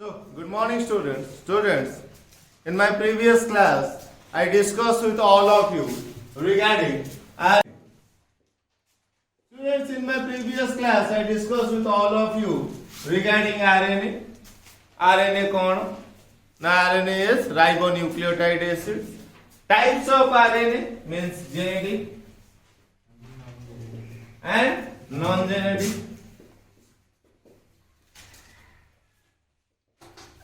So, good morning students. Students, in my previous class, I discussed with all of you regarding Students, in my previous class, I discussed with all of you regarding RNA. RNA कौन? Now RNA is ribonucleotide acids. Types of RNA means genetic and non-genetic.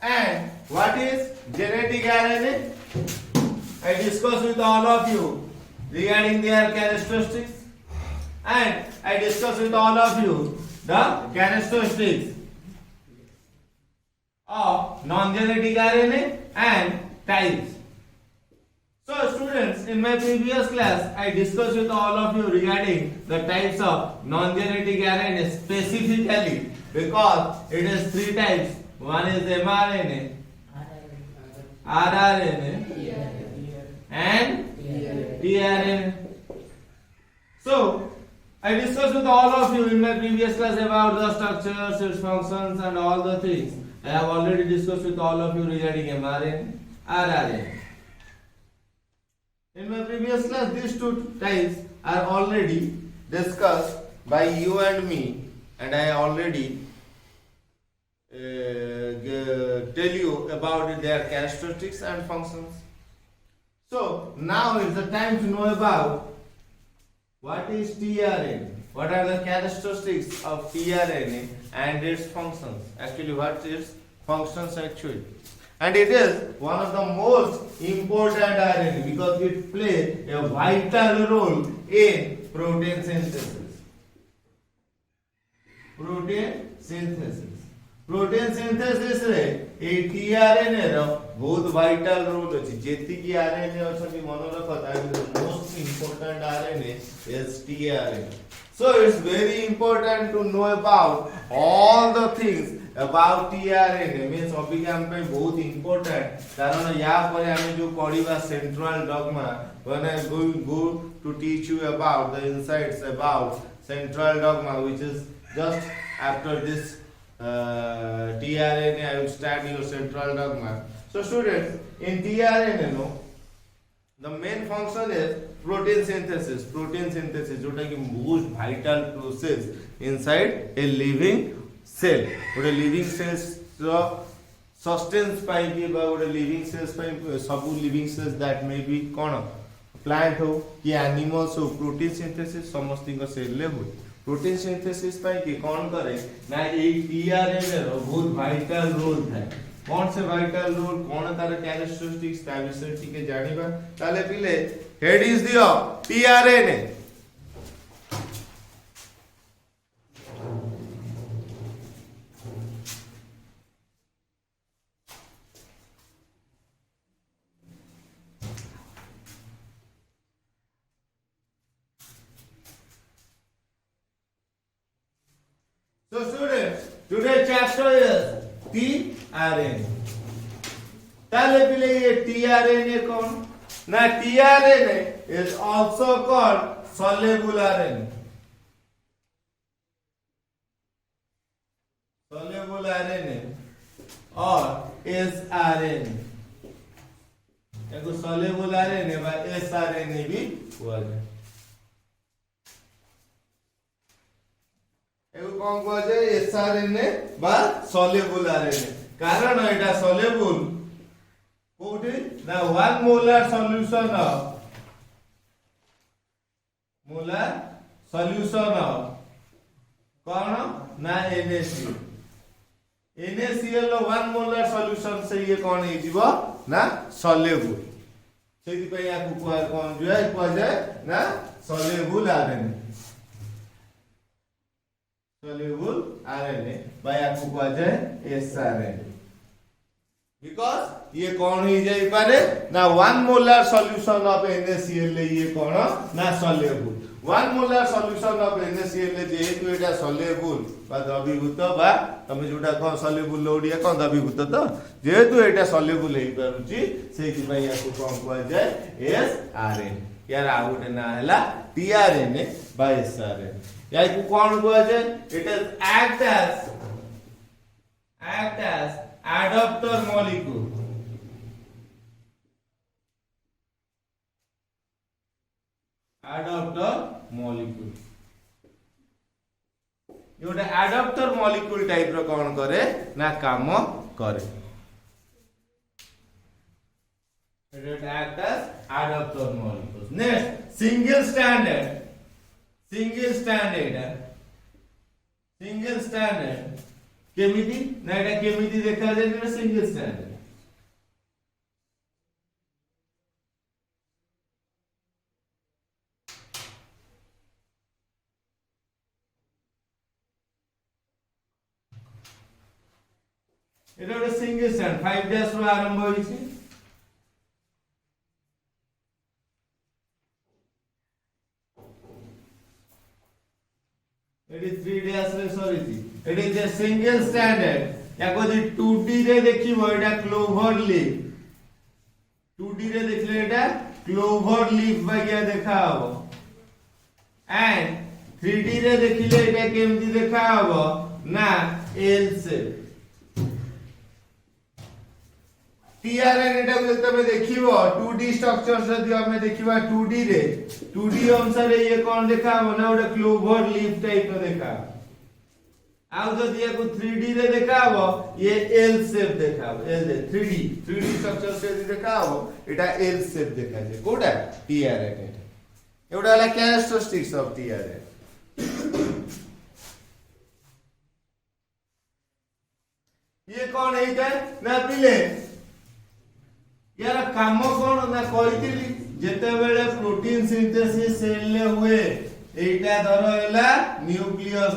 And what is genetic RNA? I discussed with all of you regarding their characteristics, and I discussed with all of you the characteristics of non-genetic RNA and types. So students, in my previous class, I discussed with all of you regarding the types of non-genetic RNA specifically because it is three types. One is mRNA, rRNA, and tRNA. So, I discussed with all of you in my previous class about the structures, its functions, and all the things. I have already discussed with all of you regarding mRNA, rRNA. In my previous class, these two types are already discussed by you and me, and I already tell you about their characteristics and functions. So now is the time to know about what is tRNA, what are the characteristics of tRNA and its functions. Actually, what its functions actually. And it is one of the most important RNA because it plays a vital role in protein synthesis. Protein synthesis रे ए tRNA रो बहुत vital role अछि जेति की RNA अछि मन रख that is most important RNA is tRNA so it's very important to know about all the things about tRNA means अभिज्ञान पे बहुत इंपोर्टेंट कारण या परे हम जो पढिबा central dogma when I go to teach you about the insights about central dogma which is just after this tRNA, I will start your central dogma. So students, in tRNA, no, the main function is protein synthesis. Protein synthesis, जो कि most vital process inside a living cell. ଗୋଟେ living cells ର sustenance ପାଇଁ କି ବା ଗୋଟେ living cells ପାଇଁ ସବୁ living cells that may be କଣ plant हो कि animals हो protein synthesis ସମସ୍ତିଙ୍କ cell ରେ हुए. प्रोटीन सिंथेसिस पाई कि कौन करे ना ए टीआरएनए रो बहुत वाइटल रोल थाए कौन से वाइटल रोल कौन तार कैरेक्टरिस्टिक्स ता विषय टिके जानिबा ताले पिले हेड इज दियो tRNA So students, today's chapter is tRNA. ताले पिले ये tRNA कौन? ना tRNA is also called soluble RNA. Soluble RNA or sRNA. एक soluble RNA व sRNA भी हुआ है. एगो कौन को जे एसआरएनए बा सॉल्युबल आरएनए कारण एटा सॉल्युबल कोठी ना 1 मोलर सॉल्यूशन कौन ना NaCl NaCl लो 1 मोलर सॉल्यूशन से ये कौन हे जीवो ना सॉल्युबल सेति पे या को कौन जो है को जाए ना soluble RNA soluble RNA by आपको कहा जाए sRNA because ये कौन ही जाई पारे ना 1 मोलर सॉल्यूशन ऑफ NaCl ले ये कौन ना soluble 1 molar solution of NaCl ले जेहेतु एटा soluble बा द्रवीभूत बा तमे जोटा कोन soluble लोडिया कोन द्रवीभूत तो जेहेतु एटा soluble हे पारुची सेति पई आपको कौन कहा जाए sRNA यार आ गोटे ना हला tRNA by sRNA या को कौन कहा जाए it is act as adapter molecule गोटे adapter molecule टाइप रो कौन करे ना काम करे it act as adapter molecules. Next, single stranded केमिति ना एटा केमिति देखा जाय ना सिंगल स्ट्रैंडेड एटा गोटे सिंगल स्ट्रैंड 5 डैश रो आरंभ होई छी it is 3 dash रे सॉरी थी it is a single stranded या को 2D रे देखिबो एटा क्लोवर लीफ 2D रे देखले एटा क्लोवर लीफ बागिया देखा हबो एंड 3D रे देखिले एटा केमति देखा हबो ना L शेप TRNA टा जते में देखिबो 2D स्ट्रक्चर जदि हमें देखिबा 2D रे 2D अनुसार ये कौन देखा हो ना ओटा क्लोवर लीफ टाइप रो देखा आउ जदि को 3D रे देखा हो ये L शेप देखा हो L 3D स्ट्रक्चर से देखा हो एटा L शेप देखा जे कोडा TRNA एटा वाला कैरेक्टरिस्टिक्स ऑफ TRNA ये कौन है ना पिले यार काम कोन ना कहितली जेते बेले प्रोटीन सिंथेसिस सेल ले हुए एटा धर हैला न्यूक्लियस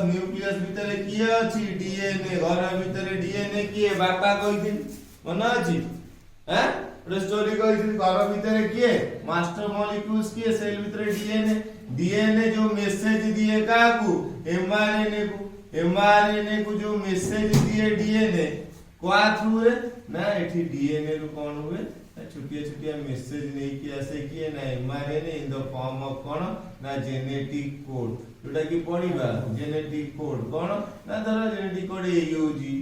भितरे किए अछि डीएनए घर भितरे डीएनए किए बापा कहिथिन मन अछि हैं रे स्टोरी कहिथिन घर भितरे किए मास्टर मॉलिक्यूल्स किए सेल भितरे डीएनए जो मेसेज दिए काकू एमआरएनए को जो मेसेज दिए डीएनए कोआ थ्रू रे ना एठी डीएनए रो कोन हुए छुटिया मेसेज नहीं कि ऐसे किए ना mRNA in the form of cone ना जेनेटिक कोड जोटा कि पढिबा जेनेटिक कोड कोन ना धर जेनेटिक कोड यूजी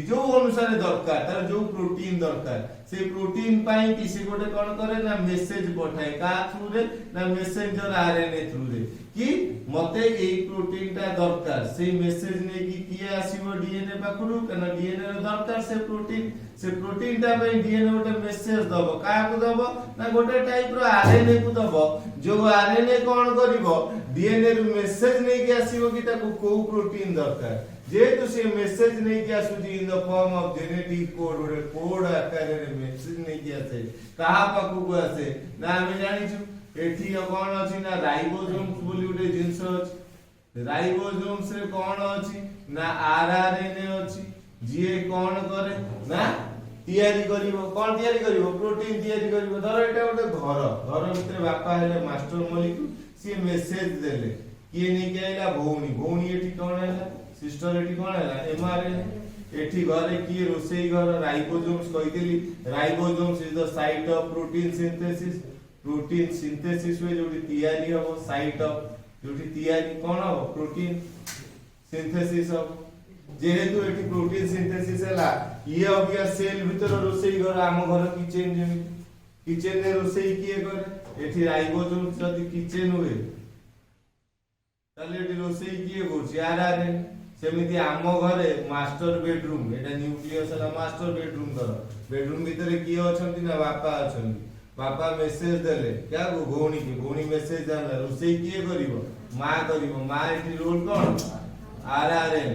जो अनुसार दरकार तार जो प्रोटीन दरकार से प्रोटीन पाई किसी गोटे कोन करे ना मेसेज पठाए का थ्रू रे ना मैसेंजर आरएनए थ्रू रे कि मते एई प्रोटीन ता दरकार से मेसेज ने कि किए आसीबो डीएनए पाखरु कना डीएनए रो दरकार से प्रोटीन ता पे डीएनए गोटे मेसेज दबो का को दबो ना गोटे टाइप रो आरएनए को दबो जो आरएनए कोन करिवो डीएनए रो मेसेज नै कि आसीबो कि ताको को प्रोटीन दरकार जेतु से मेसेज नै कि आसुजी in the form of genetic code गोटे कोड आकार रे मेसेज नै कि आसे कहा पाखु को आसे ना हम जानि छु एठी कोन अछि ना राइबोसोम्स बोली गोटे जिंस अछि राइबोसोम्स रे कोन अछि ना आरआरएनए अछि जे कोन करे ना तयारी करिवो कोन तयारी करिवो प्रोटीन तयारी करिवो धर एटा गोटे घर भितर बापा हेले मास्टर मॉलिक्यूल सी मेसेज देले किए नै कि आइला भौणी एठी कोन हैला सिस्टर एठी कोन हैला एमआरएनए एठी घरे किए रोसेई घर राइबोसोम्स कहितली ribosomes is the site of protein synthesis वे जोटी तयारी हो साइट ऑफ जोटी तयारी कोन हो प्रोटीन सिंथेसिस हो जेहेतु एठी प्रोटीन सिंथेसिस हैला ये अबिया सेल भीतर रोसेई घर आम घर किचन जेमी किचन ने रोसेई किए करे एठी राइबोसोम्स जदी किचन हुए ताले एठी रोसेई किए गोछि आरआरएन सेमिति आम घरे मास्टर बेडरूम एटा न्यूक्लियस है मास्टर बेडरूम कर बेडरूम भीतर किए अछंती ना बापा अछंती बापा मेसेज देले क्या गो भौणी मेसेज जानला रोसेई किए करिवो मां एठी रोल कोन आरआरएन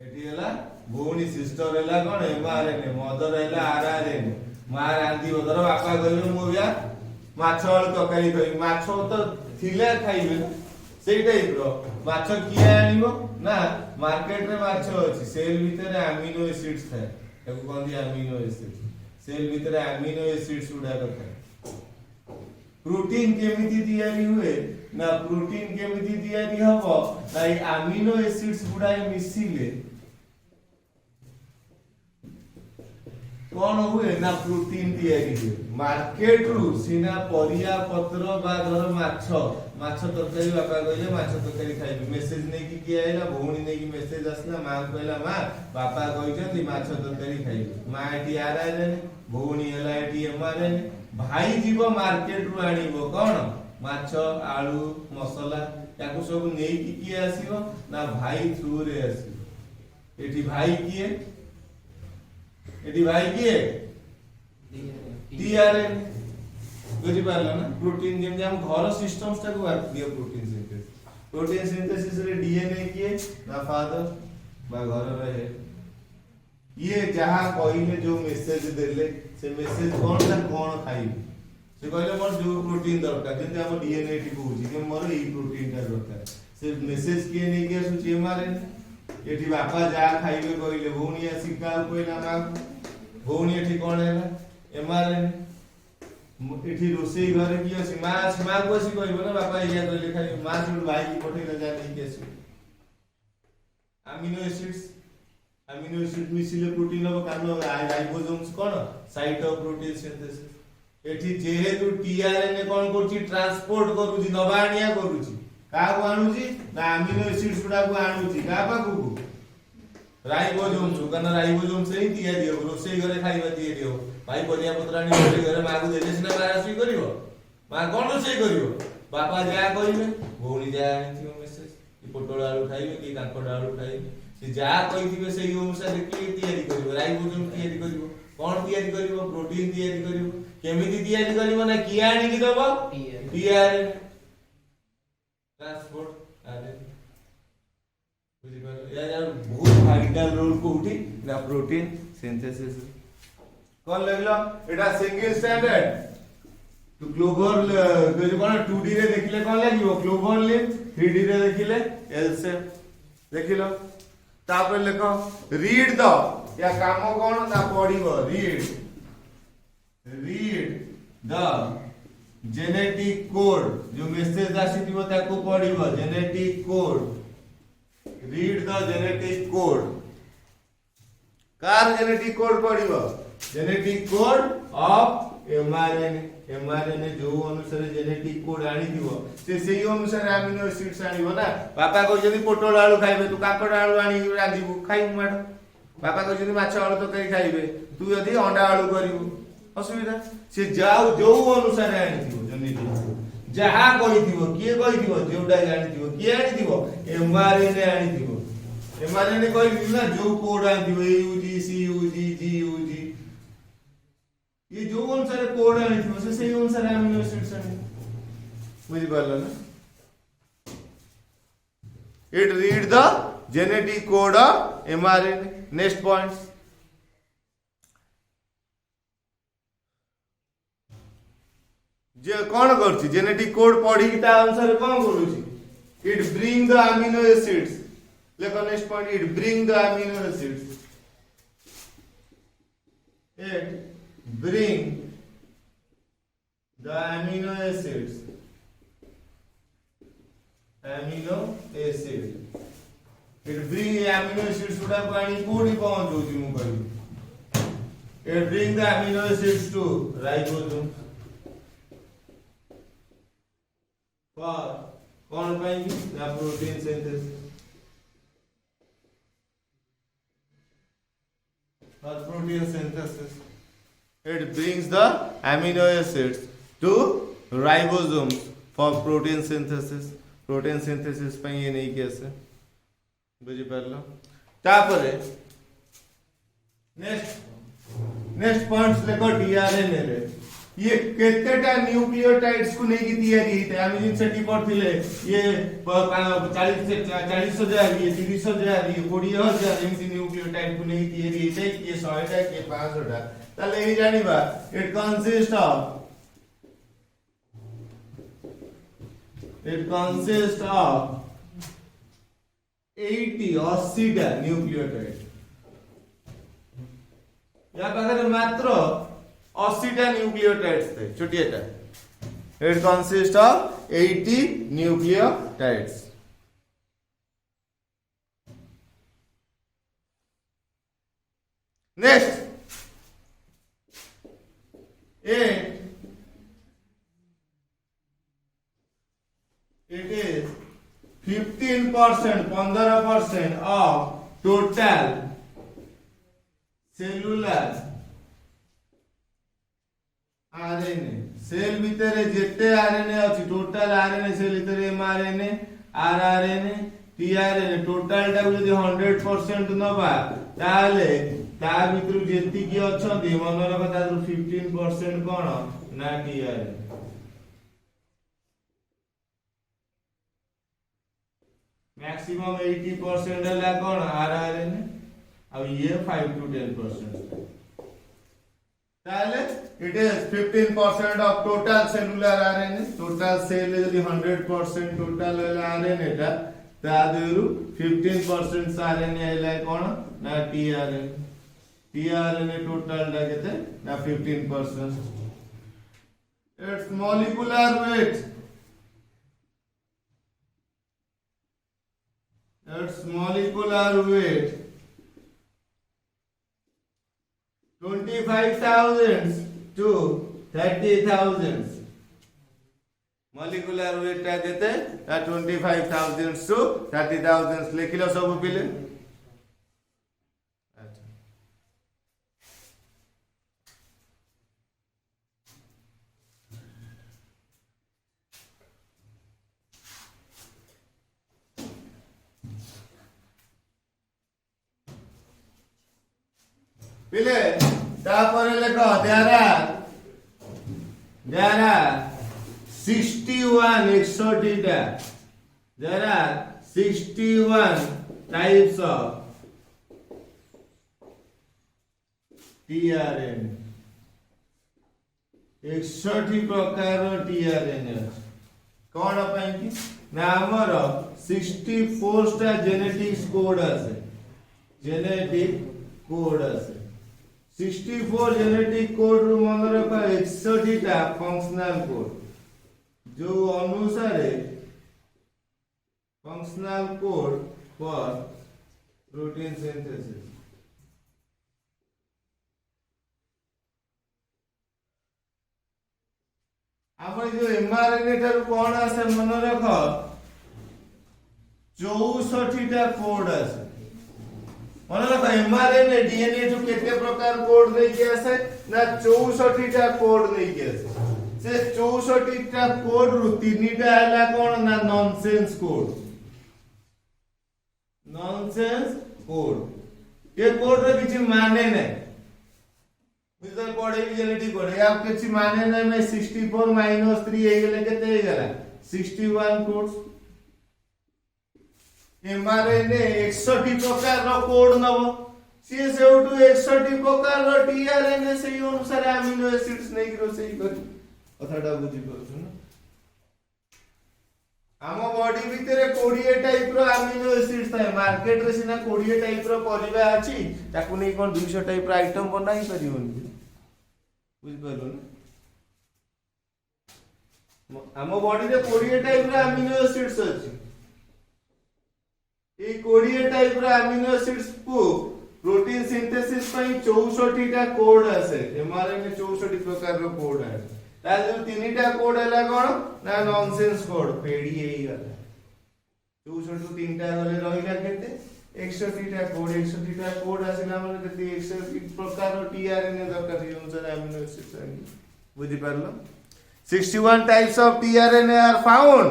एठी हला भौणी सिस्टर हला कोन एमआरएन मदर हला आरआरएन मां रांदी बदर बापा कहियो मो बिया माछ आलू तकारी कहि माछ तो थिले खाइबे सेई टाइप रो माछ किए आनिबो ना मार्केट रे माछ अछि सेल भीतर अमीनो एसिड्स थाए एगो कोंदी अमीनो एसिड्स सेल भीतर अमीनो एसिड्स उडा करता प्रोटीन केमिति तयारी हुए ना प्रोटीन केमिति तयारी हबो ना ई अमीनो एसिड्स गुडा मिसिले कौन हुए ना प्रोटीन तैयारी हुए मार्केट रु सीना परिया पत्र बा धर माछ माछ तरकारी बापा कहले माछ तरकारी खाइबे मेसेज नै कि किया आइला भौणी नै कि मेसेज आसला मां कहला मां बापा कहिसथि माछ तरकारी खाइबे मां एटी आराइले भौणी हला एटी एमआरएन भाई जीव मार्केट रु आनिबो कोन माछ आलू मसला याकु सब नै कि किया आसीबो ना भाई थ्रू रे आसीबो एटी भाई किए एटी भाई किए टीआरएन बुझी पारला ना प्रोटीन जेम जे हम घर सिस्टम्स टाको बात दियो प्रोटीन सिंथेसिस रे डीएनए किए ना फादर बा घर रहे ये जहां कहिले जो मेसेज देले से मेसेज कोन ता कोन खाइबे से कहले मोर जो प्रोटीन दरकार जेते हम डीएनए टी कहूची कि मोर ई प्रोटीन ता दरकार से मेसेज किए नै के सुची एमआरएन एठी बापा जा खाइबे कहले भौणी आसी का कहला मा भौणी एठी कोन हैला एमआरएन एठी रोसे घरे की अछि माछ मा कोसी कहबो ना बापा इया कहले खाली माछ उड भाई की पठेला जा नै के अछि अमीनो एसिड मिसिले प्रोटीन अब कानो ribosomes cone site of protein synthesis एठी जेहेतु टीआरएनए कोन करछि ट्रांसपोर्ट करूछि नबानिया करूछि का को आनुछि ना अमीनो एसिड्स गुडा को आनुछि का पाखु राइबोसोम सुगन राइबोसोम से ही दिया दियो रोसे घरे खाइबा दिए दियो भाई परिया पत्राणी रोसे घरे मागु देले सिना मारासुई करिवो मा कोन रोसे करिवो बापा जा कहिबे भौणी जा आनिथियो मेसेज कि पोटल आलू खाइबे कि कांकड़ आलू खाइबे से जा कहिथिबे सेही अनुसार की तयारी करिवो राइबोसोम तयारी करिवो कोन तयारी करिवो प्रोटीन तयारी करिवो केमिति तयारी करिवो ना किया आनी कि दबो टीआरएन ट्रांसपोर्ट आरएन बुझी पारो यार बहुत वाइटल रोल को उठी ना प्रोटीन सिंथेसिस कोन लगलो एटा सिंगल स्टैंडर्ड तो क्लोवर जो कोन 2D रे देखिले कोन लागिवो क्लोवर लिप 3D रे देखिले एल शेप देखिलो तापर लेखो रीड द या काम कोन ता पढिबो रीड द जेनेटिक कोड जो मेसेज आसीथिबो ताको पढिबो genetic code read the genetic code कार जेनेटिक कोड पढिबो जेनेटिक कोड ऑफ एमआरएनए जो अनुसार जेनेटिक कोड आनी दिबो से सेही अनुसार अमीनो एसिड्स आनिबो ना पापा को जदी पोटल आलू खाइबे तू काकड़ आलू आनी रांधिबो खाइबो माड पापा को जदी माछ आलू तो कई खाइबे तू जदी अंडा आलू करिबो असुविधा से जाऊ जो अनुसार आनी दिबो जेनेटिक जहा कहिथिबो किए कहिथिबो जोडा आनी दिबो किए आनी दिबो एमआरएनए आनी दिबो एमआरएनए कहि ना जो कोड आनी दिबो यूजी सीयूजी जीयूजी ये जो अनुसार कोड आनी दिबो से सही अनुसार अमीनो एसिड्स आनी बुझि पारलो ना it read the genetic code of mRNA next point जे कोन करछि जेनेटिक कोड पढी ता अनुसार कोन करूछि it bring the amino acids लेको next point it bring the amino acids it bring the amino acids it bring amino acids guda pani kodi pahunchuchi mu kali it bring the amino acids to ribosome for kon pai the protein synthesis for protein synthesis it brings the amino acids to ribosomes for protein synthesis ପାଇଁ ये नहीं कैसे बुझी पारलो तापरे next points देखो डीआरएनए रे ये केतेटा nucleotides को नहीं तैयारी है हम जिन सेटी पढ़थिले ये 40 से 40,000 ये 30,000 ये 40,000 एमसी न्यूक्लियोटाइड को नहीं तैयारी है ये 100 टा के 500 टा ताले ही जानिबा इट कंसिस्ट ऑफ 80 टा न्यूक्लियोटाइड या पाखरे मात्र 80 टा न्यूक्लियोटाइड्स थे छोटियाटा it consist of 80 nucleotides next it is 15%, 15% of total cellular RNA. Cell भितर जेते आरएनए अछि टोटल आरएनए सेल भितर एमआरएनए आरआरएनए टीआरएनए टोटल टा जदि 100% नबा ताले ता भितर जेति की अछंती मन रख ता 15% कोन ना टीआरएनए मैक्सिमम 80% है कौन आरआरएनए अब ये 5 to 10% ताले it is 15% of total cellular RNA total cell यदि 100% total RNA टा ता देरु 15% RNA है कौन ना tRNA total टा केते ना 15% its molecular weight its molecular weight 25,000 to 30,000 molecular weight टा केते 25,000 to 30,000 लिखिलो सब पिले पिले तापर लेखो there are 61 exotica there are 61 types of tRNA 61 प्रकार tRNA कोन पई कि ना हमर 64 टा जेनेटिक्स कोड আছে जेनेटिक कोड আছে 64 जेनेटिक कोड रु मन रख 61 टा फंक्शनल कोड जो अनुसार functional code for protein synthesis आपण जो एमआरएनए ठार कोन आसे मन रख 64 टा कोड आसे मन रख एमआरएनए डीएनए जो केते प्रकार कोड नै के आसे ना 64 टा कोड नै के आसे से 64 टा कोड रु तीनटा हला कोन ना नॉनसेंस कोड ये कोड रे किछि माने नै मिटर पढ़े भी जेनेटिक कोड या किछि माने नै में 64 - 3 हे गेले केते हे गेला 61 कोड्स एमआरएनए 61 प्रकार रो कोड नबो सी सेउटु 61 प्रकार रो टीआरएनए से अनुसार अमीनो एसिड्स नै रो सेही कर कथाटा बुझी परछु ना आम बॉडी भितरे 20 टाइप रो अमीनो एसिड्स थाए मार्केट रे सिना 20 टाइप रो परिबा अछि ताकू नै कोन 200 टाइप रो आइटम बनाई परियोनी बुझ परलो ना आम बॉडी रे 20 टाइप रो अमीनो एसिड्स अछि ए 20 टाइप रो अमीनो एसिड्स को प्रोटीन सिंथेसिस पई 64 टा कोड आसे एमआरएनए 64 प्रकार रो कोड है ता जो तीनटा कोड हला कोन ना नॉनसेंस कोड पेडी एई गला 64 टू तीनटा गले रहिला केते 61 टा कोड आसिला माने केते 61 प्रकार रो टीआरएनए दरकार इ अनुसार अमीनो एसिड्स बुझी परलो 61 types of tRNA are found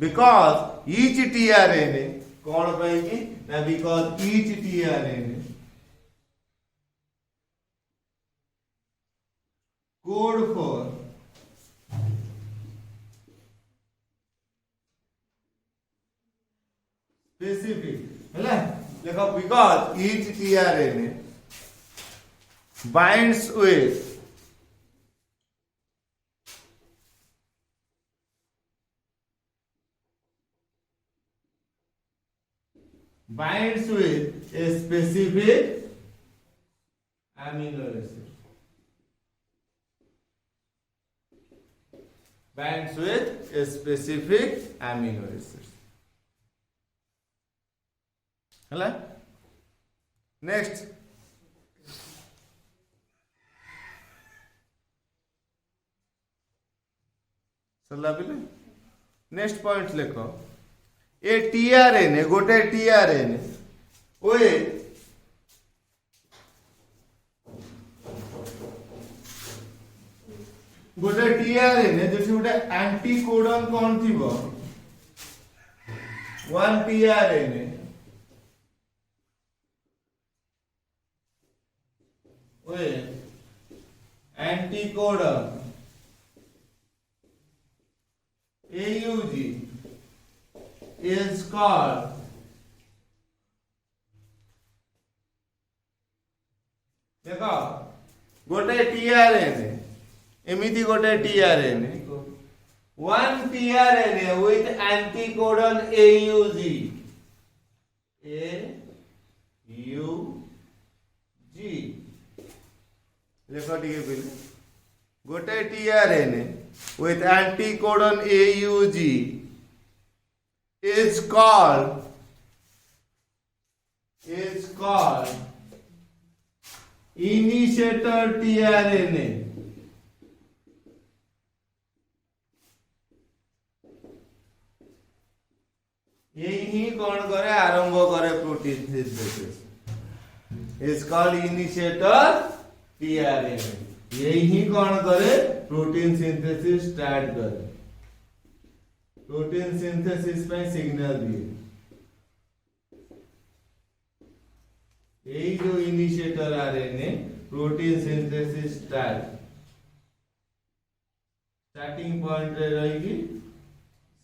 because each tRNA कौन पई कि ना because each tRNA code for specific हैला देखो because each tRNA binds with a specific amino acid binds with a specific amino acid हला next सरला पिले नेक्स्ट पॉइंट लिख ए tRNA गोटे टीआरएनए ओए गोटे टीआरएनए जेठी गोटे एंटीकोडन कोन थिबो वन टीआरएनए ओए एंटीकोडन AUG is called देखो गोटे टीआरएनए एमिति गोटे tRNA one tRNA with एंटीकोडन AUG देखो टिके पहले गोटे tRNA with anticodon AUG is called initiator tRNA. यही कौन करे आरंभ करे protein synthesis is called initiator tRNA. यही कौन करे प्रोटीन सिंथेसिस स्टार्ट करे प्रोटीन सिंथेसिस पे सिग्नल दिए यही जो initiator RNA protein synthesis starting point रे रहेगी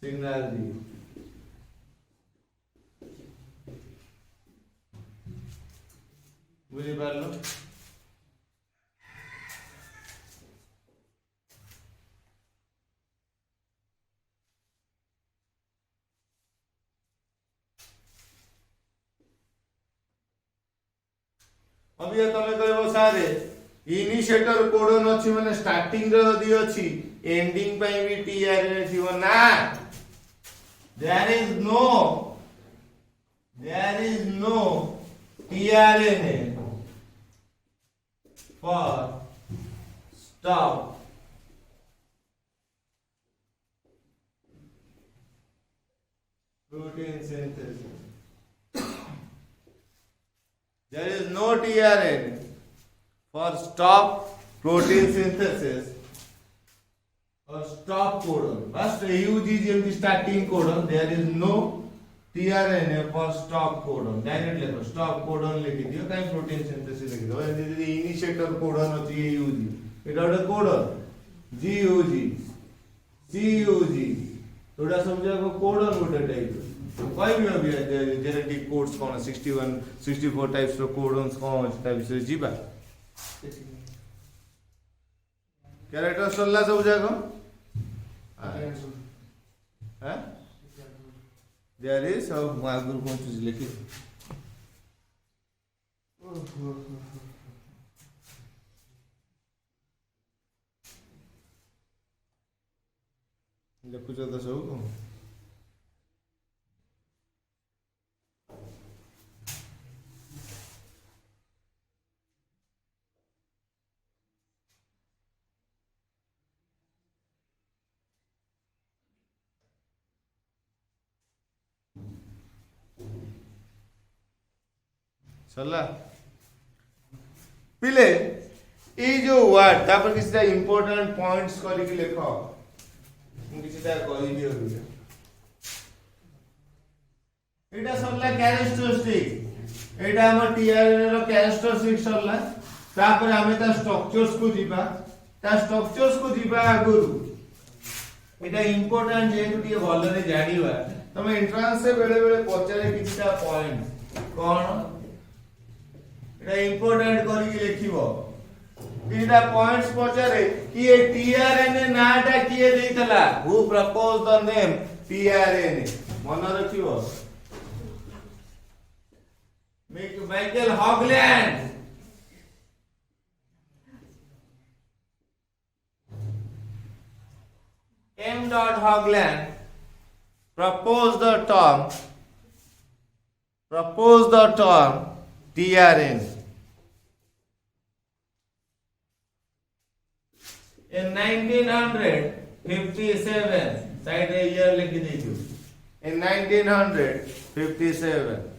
सिग्नल दिए बुझी पारलो अभी तमे कहबो सारे इनिशिएटर कोडन अछि माने स्टार्टिंग रे यदि अछि एंडिंग पई भी टीआरएनए थिबो ना there is no tRNA for stop protein synthesis There is no tRNA for stop protein synthesis or stop codon. First AUG is the starting codon. There is no tRNA for stop codon. Direct लिखो stop codon लिखी दियो कहीं protein synthesis लिखी दो. यदि initiator codon होती है AUG. इटा उड़ा codon GUG CUG. थोड़ा समझा को codon उड़ा टाइप. कोई भी अभी जेनेटिक कोड्स कौन 61 64 टाइप्स रो कोडन्स कौन टाइप से जीवा कैरेक्टर सल्ला सब जाको हैं देयर इज सब मालगुर कौन चीज लिखी लिखु तो सब सरला पिले ए जो वर्ड तापर किछटा इंपोर्टेंट पॉइंट्स करी के लिखो मु किछटा कहि दियो एटा सरला कैरेक्टरिस्टिक एटा हम टीआरएनए रो कैरेक्टरिस्टिक सरला तापर हमें ता स्ट्रक्चर्स को जीवा आगुरु एटा इंपोर्टेंट जे टू भलो रे जानिबा तमे एंट्रेंस से बेले बेले पचारे किछटा पॉइंट कोन एटा इंपोर्टेंट करी के लिखिबो तीनटा पॉइंट्स पचारे कि ए टीआरएनए नाटा किए देइतला who propose the name tRNA मन रखिबो Michael Hoagland M. Hogland proposed the term tRNA. In 1900, 57 side रे ईयर लिखि देछु इन 1957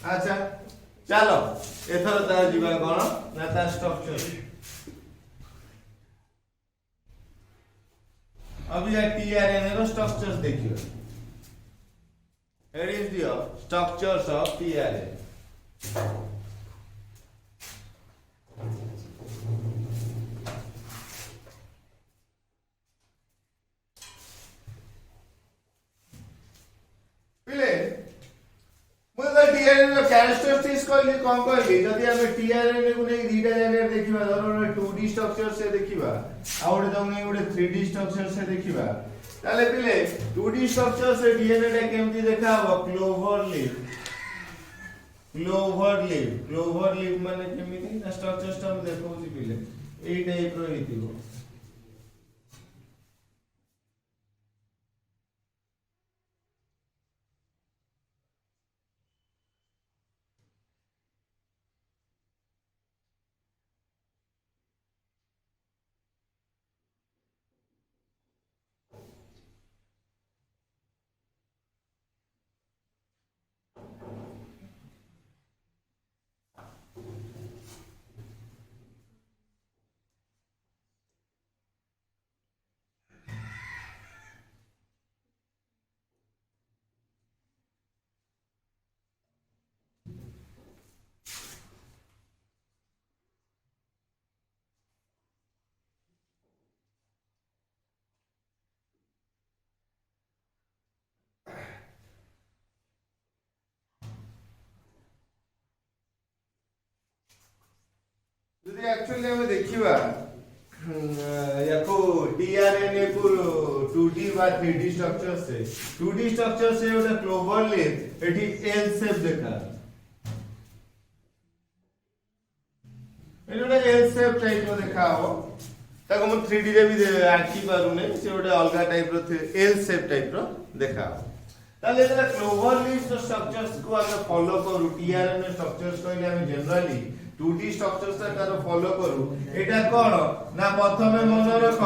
अच्छा चलो एथर ता जीवा कोन ना ता स्ट्रक्चर अभी या टीआरएनए रो स्ट्रक्चर्स देखियो here is the structures of TRNA पिले मुझे टीआरएनए रो कैरेक्टरिस्टिक्स कहली कोन कहली जदी हमें टीआरएनए को नै दीटा जगह देखिबा धरो 2D स्ट्रक्चर से देखिबा आ ओडे तो नै ओडे 3D स्ट्रक्चर से देखिबा ताले पिले 2D स्ट्रक्चर से डीएनए टा केमती देखा हो क्लोवर लीफ माने केमिति ना स्ट्रक्चर्स टा हम देखौची पिले एई टाइप रो हेतिबो যদি एक्चुअली हम देखिबा याको डीआरएनए को 2D बा 3D स्ट्रक्चर से 2D स्ट्रक्चर से ओटा क्लोवर लीफ एठी एल शेप देखा एटा एल शेप टाइप रो देखा हो ताको हम 3D रे भी आखि पारु नै से ओटा अलगा टाइप रो एल शेप टाइप रो देखा हो ताले एटा क्लोवर लीफ स्ट्रक्चर्स को हम फॉलो करू टीआरएनए स्ट्रक्चर्स कहले हम जनरली 2D स्ट्रक्चर्स ता तारो फॉलो करू एटा कोन ना प्रथमे मन रख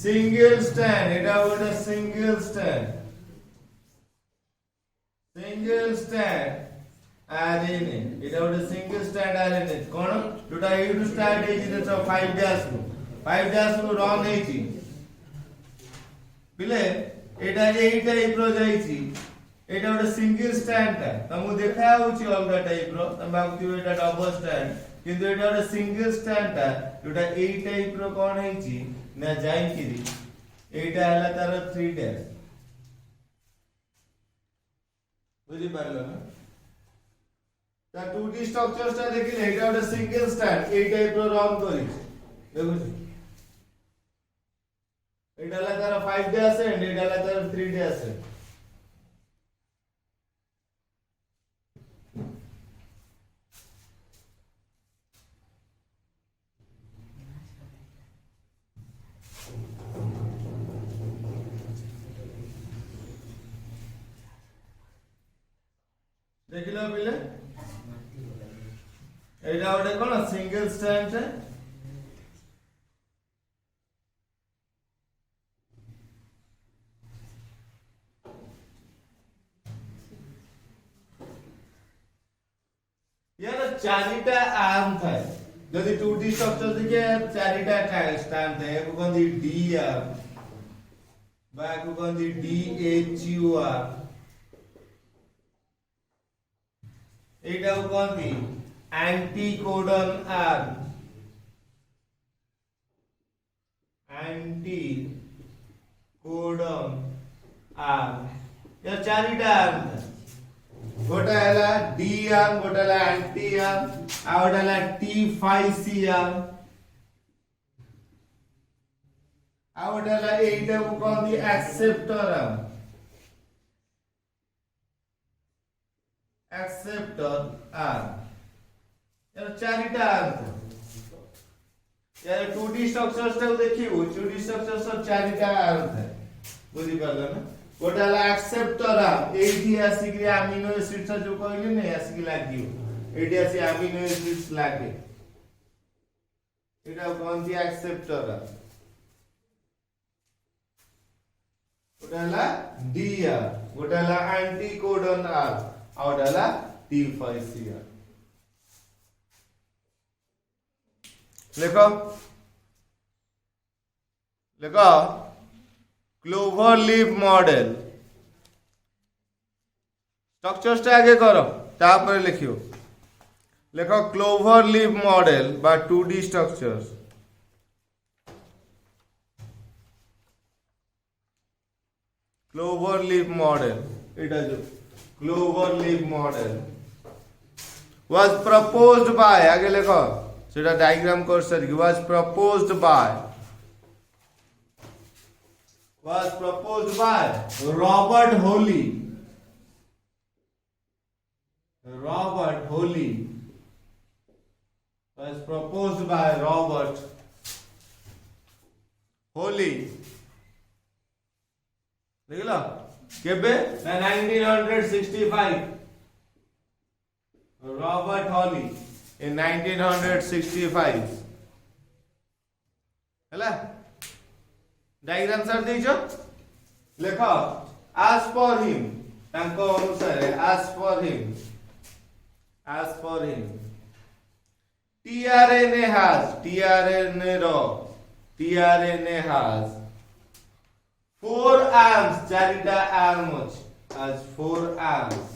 सिंगल स्टैंड एटा ओटा सिंगल स्टैंड आरएनए एटा ओटा सिंगल स्टैंड आरएनए कोन जोटा एटू स्टार्ट हेछि देखो 5 डैश नु रन हेछि बिले एटा एई टाइप रो जाईछि एटा ओटा सिंगल स्टैंड ता तमु देखा होछि अलगा टाइप रो तम भाबुथि एटा डबल स्टैंड किंतु एटा ओटा सिंगल स्टैंड ता जोटा एई टाइप रो कोन हेछि ना जाई किरि एटा हला तार 3 डैश बुझि पारलो ना ता 2D स्ट्रक्चर्स ता देखिले एटा ओटा सिंगल स्टैंड एई टाइप रो रन करि देखुछि एटा हला तार 5 डैश एंड एटा हला तार 3 डैश देखिलो पिले एटा ओटे कोन सिंगल स्टैंड है यार चारिटा आर्म था जदी 2D स्ट्रक्चर देखिए चारिटा स्टैंड है को कोन डी आर्म बा को कोन डी एच यू आर एटा को कोन एंटीकोडन आर्म या चारिटा आर्म था गोटा हला डी आर्म गोटा हला एंटी आर्म आ गोटा हला टी फाई सी आर्म आ गोटा हला एटा को कोन एक्सेप्टर आर्म एक्सेप्टर आर्म यार चारिटा आर्म यार 2D स्ट्रक्चर्स टा देखिबो 2D स्ट्रक्चर्स सब चारिटा आर्म थाए बुझी पारला ना गोटा ला एक्सेप्टर आर्म एठी आसी अमीनो एसिड्स जो कहली ने आसी लागियो एठी आसी अमीनो एसिड्स लागे एटा कौन सी एक्सेप्टर गोटा ला डी आर गोटा ला एंटीकोडन आर और डाला T5 आर लिखो लिखो क्लोवर लीफ मॉडल स्ट्रक्चर्स टा आगे करो तापर लिखियो लिखो क्लोवर लीफ मॉडल बा 2D structures clover leaf model एटा जो clover leaf model was proposed by आगे लिखो सेटा डायग्राम कर sir was proposed by Robert Holly was proposed by Robert Holly देख लो केबे 1965 Robert Holly in 1965 हैला डायग्राम सर देजो लेखो as per him तांको अनुसार as per him tRNA has 4 arms चारिटा arm as 4 arms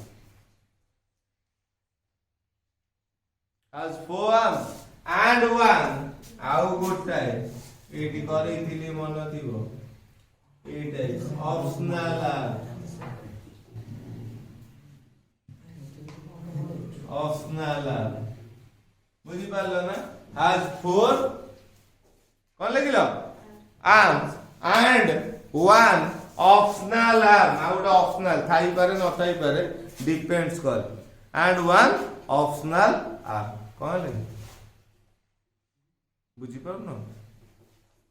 and one आउ गोटाए एटी करैथिली मन थिबो एटा ऑप्शनल बुझी पारलो ना has 4 कोन लिखिलो arms and one optional arm आउट ऑप्शनल थाई पारे न थाई पारे डिपेंड्स कर and one optional arm कोन लिखि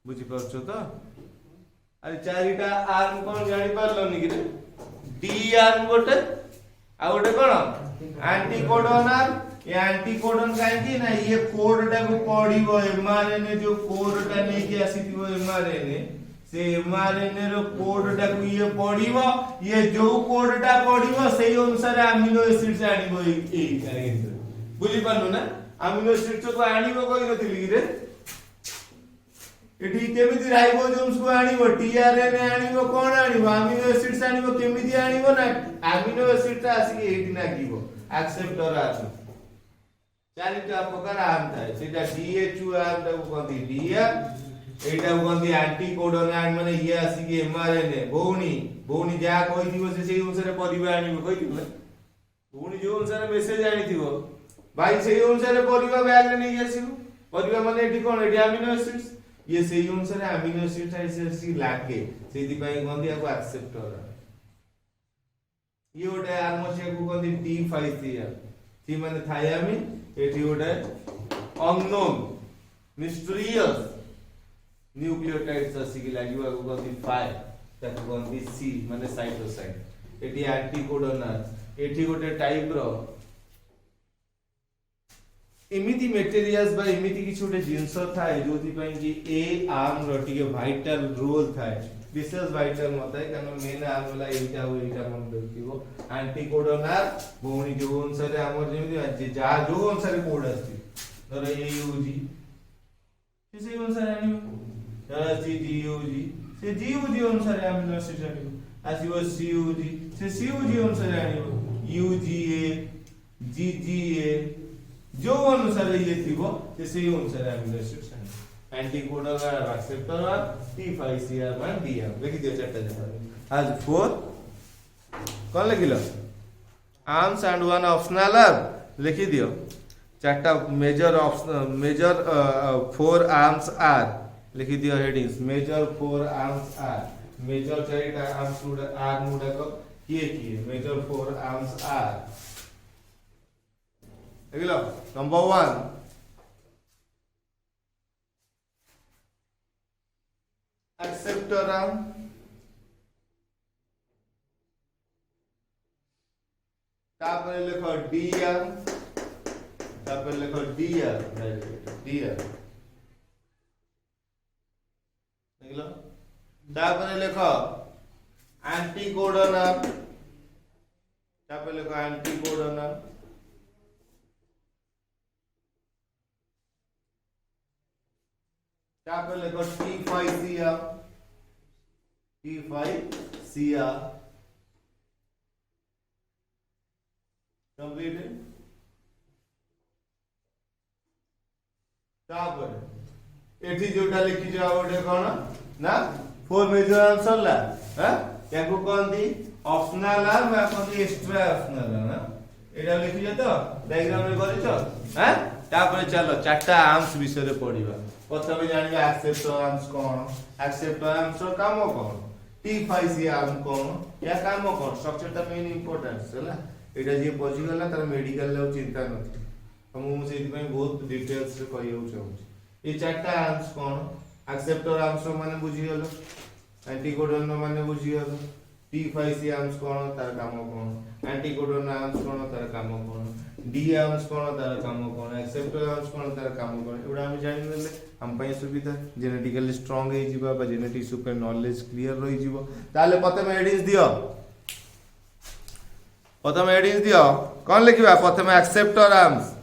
बुझी पारछो तो अरे चारिटा आर्म कोन जानि पारलो नि कि डी आर्म गोटे आ गोटे कोन एंटीकोडन आर्म ये एंटीकोडन काहे कि ना ये कोड टा को पढिबो एमआरएनए जो कोड टा नै कि आसीथिबो एमआरएनए से एमआरएनए रो कोड टा को ये पढिबो ये जो कोड टा पढिबो सेही अनुसार अमीनो एसिड्स आनिबो ए बुझी पारलो ना अमीनो एसिड्स को आनिबो कहि नथिली रे एठी केमिति राइबोसोम्स को आनिबो टीआरएनए आनिबो कोन आनिबो अमीनो एसिड्स आनिबो केमिति आनिबो ना अमीनो एसिड ता आसी एठी नागिबो एक्सेप्टर आछ चारिटा प्रकार आम थाए सेटा डीएचयू आम ता को कहती डीआर एटा को कहती एंटीकोडन आम माने ये आसी के एमआरएनए भौणी जा कहि दिबो से सेही अनुसार परिबा आनिबो कहि दिबो भौणी जो अनुसार मेसेज आनिथिबो भाई सेही अनुसार परिबा बैग रे नै आसीबो परिबा माने एठी कोन एठी अमीनो एसिड्स ये सेही अनुसार अमीनो एसिड आइसि लागे सेति पई गंदी को एक्सेप्टर ये ओटे आर्मोसिया को गंदी T5 थी माने थायामी एठी ओटे अननोन मिस्टीरियस न्यूक्लियोटाइड्स आसी कि लागिवा को गंदी 5 ताको गंदी C माने साइटोसाइन एठी एंटीकोडन एठी ओटे टाइप रो एमिति मटेरियल्स बा एमिति किछ ओटे जिंस थाए जोथि पई कि ए आर्म रो टिके वाइटल रोल थाए विशेष वाइटल मताय कारण मेन आर्म वाला एटा मन देखिबो एंटीकोडन आर भौणी जो अनुसार हमर जेमिति जा जो अनुसार कोड आछि धर एयूजी से अनुसार आनिबो धर जीयूजी से जीयूजी अनुसार अमीनो एसिड आनिबो आसीबो सीयूजी से सीयूजी अनुसार आनिबो यूजीए जीजीए जो अनुसार ये थिबो से सेही अनुसार अमीनो एसिड्स एंटीकोडन आर एक्सेप्टर आर T5CR मान दिया लिखि दियो चारटा जगह आज 4 कोन लिखिलो arms and one optional arm लिखि दियो चारटा मेजर 4 आर्म्स आर लिखि दियो हेडिंग्स मेजर 4 आर्म्स आर मेजर चारटा आर्म्स आर्म मुडा को किए मेजर 4 आर्म्स आर देखिलो नंबर 1 acceptor arm, तापर लिखो डी आर्म, तापर लिखो डी आर्म, डी आर्म लिख लो। तापर लिखो एंटीकोडन आर्म, तापर लिखो एंटीकोडन आर्म, तापर लिखो T5C arm, T5C arm completed. तापर एठी जोटा लिखि जा ओडे कोन ना फोर मेजर आर्म सरला ह याको कोनदी ऑप्शनल आर्म या कोनदी एक्स्ट्रा ऑप्शनल ना एटा लिखि जा तो डायग्राम रे करिछो ह। तापर चलो चारटा आर्म्स विषय रे पढिबा। प्रथमे जानिबा एक्सेप्टर आर्म्स कोन, एक्सेप्टर आर्म्स रो काम कोन, T5C आर्म कोन या काम कोन, स्ट्रक्चर ता मेन इंपोर्टेंस हैला। एटा जे पहुंची गला तार मेडिकल ले चिंता नथि, हम मु सेति पय बहुत डिटेल्स रे कहियो चाहू। ए चारटा आर्म्स कोन, एक्सेप्टर आर्म्स माने बुझी गेलो, एंटीकोडन माने बुझी गेलो, T5C आर्म्स कोन तार काम कोन, एंटीकोडन आर्म्स कोन तार काम कोन, डी आर्म्स कोन तार काम कोन, एक्सेप्टर आर्म्स कोन तार काम कोन, एडा हम जानि लेले हम पय सुविधा जेनेटिकली स्ट्रांग हे जिबा बा जेनेटिक्स ऊपर नॉलेज क्लियर रहि जिवो। ताले प्रथम हेडिंग्स दियो, प्रथम हेडिंग्स दियो कोन लिखिबा, प्रथम एक्सेप्टर आर्म्स,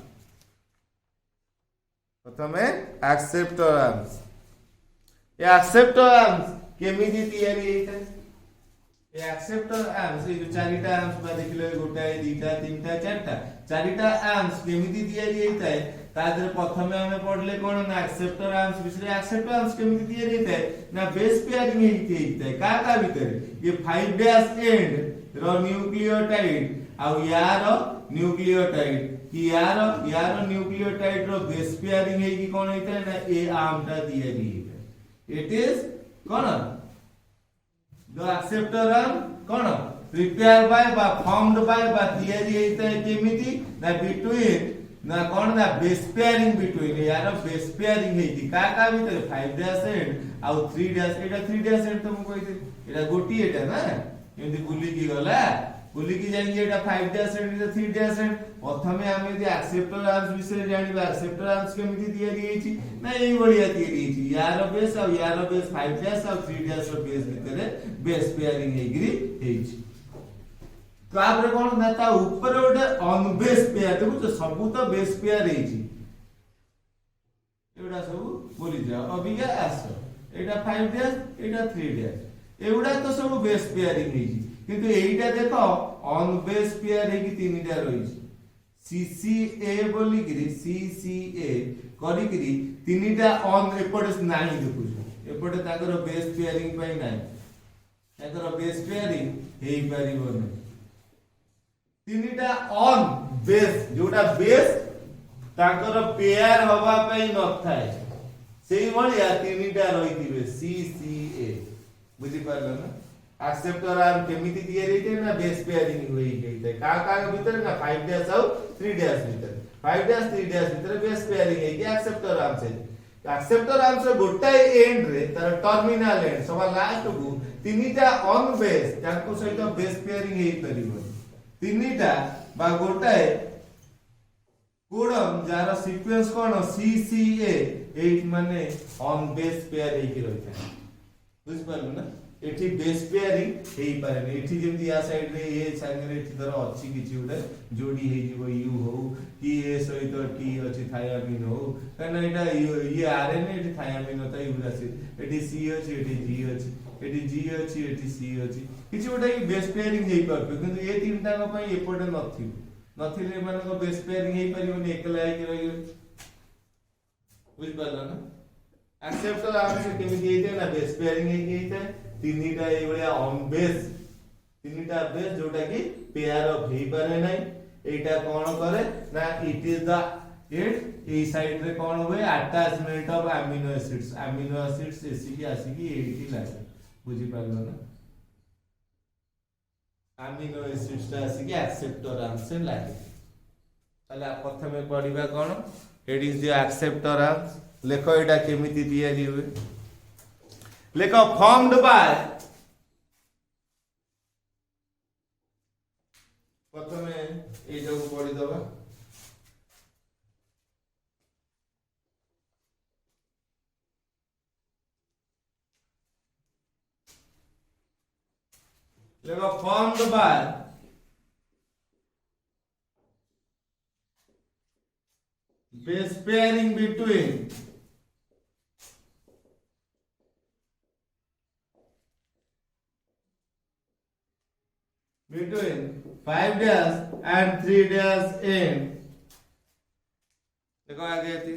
प्रथम एक्सेप्टर आर्म्स। ये एक्सेप्टर आर्म्स केमिति तयारी हेता, ये एक्सेप्टर आर्म्स ये चारिटा आर्म्स बा देखिले गोटा दुटा तीनटा चारटा चारिटा आर्म्स केमिति तयारी हेता है तादर प्रथमे हमें पढ़ले कोन ना एक्सेप्टर आर्म्स विषय। एक्सेप्टर आर्म्स केमिति तयारी हेता है ना बेस पेयरिंग हेता है का भीतर ये 5 डैश एंड रो न्यूक्लियोटाइड आ यार न्यूक्लियोटाइड कि यार न्यूक्लियोटाइड रो बेस पेयरिंग है कि कोन हेता है ना ए आर्म ता तयारी हेता। It is cone the acceptor arm cone prepare by बा फॉर्म्ड बाय बा तयारी हेता है केमिति ना बिटवीन ना कोन ना बेस पेयरिंग बिटवीन यार बेस पेयरिंग हेती का भीतर 5 dash and uh 3 dash Etah 3 dash and तो मु कहिते एटा गोटी एटा ना एमती बुली की गला बुली की जाई एटा 5 dash and is 3 dash and. प्रथमे हम यदि एक्सेप्टर आर्म्स विषय जानिबा एक्सेप्टर आर्म्स केमिति तयारी हेची ना एई बढिया तयारी हेची यार बेस आ यार बेस 5 डैश आ 3 डैश रो बेस भितरे बेस पेयरिंग हेगिरी हेची। तापर कोन ना ता ऊपर ओडे ऑन बेस पेयर देखो सब तो बेस पेयर हेची एडा सब बोली जाओ अबिगा आसो एटा 5 डैश एटा 3 डैश एउडा तो सब बेस पेयरिंग हेची किंतु एइटा देखो ऑन बेस पेयर हेकी तीनटा रहिची CCA बोली गिरी CCA करी गिरी तीनटा ऑन एपटे नाही देखुछ एपटे ताकर बेस पेयरिंग पय नाही ताकर बेस पेयरिंग हेई परिबो नै तीनटा ऑन बेस जोटा बेस ताकर पेयर हवा पय न थाए सेही भलिया तीनटा रहितिबे CCA बुझि पारलो ना। एक्सेप्टर आर्म केमिति तयारी हेते ना बेस पेयरिंग होई हेते का भीतर ना 5 डैश और 3 डैश भीतर 5 डैश 3 डैश भीतर बेस पेयरिंग है कि एक्सेप्टर आर्म से एक्सेप्टर आर्म से गोटाए एंड रे तार टर्मिनल एंड सवा लास्ट को तीनटा ऑन बेस ताको सहित बेस पेयरिंग हेई परिबो तीनटा बा गोटाए कोडम जार सीक्वेंस कोन CCA 8 माने ऑन बेस पेयर हेई कि रहता बुझ पारलो ना। एठी बेस पेयरिंग हेई पारे एठी जेमति या साइड रे ए साइड रे एठी धर अछि किछि उडे जोडी हेई जिवो यू हो कि ए सहित टी अछि थायामिन हो कना एटा ये आरएनए एठी थायामिन होता यूरिक एसिड एठी सी अछि एठी जी अछि एठी जी अछि एठी सी अछि किछि उडे बेस पेयरिंग हेई परबे किंतु ए तीनटा को पई एपटे नथिले माने को बेस पेयरिंग हेई परिबोनी एकला आइ के रहियो बुझ पारला ना। एक्सेप्टर आर्म से केमिति हेते ना बेस पेयरिंग हेई हेते तीनटा ए बलिया ऑन बेस तीनटा बेस जोटा कि पेयर ऑफ हेई पारे नै एटा कोन करे ना इट इज द इट ए साइड रे कोन होय अटैचमेंट ऑफ अमीनो एसिड्स एसिकी आसिकी एठी लागे बुझि पारलो ना। अमीनो एसिड्स आसिकी एक्सेप्टर आर्म से लागे ताले प्रथमे पढिबा कोन it is the acceptor arm लेखो एटा केमिति तयारी हुए लेख फॉर्म्ड बाय प्रथमे एटा को पढ़ी दबा लेख formed by base pairing between 5 dash and 3 dash end. देखो आगे थी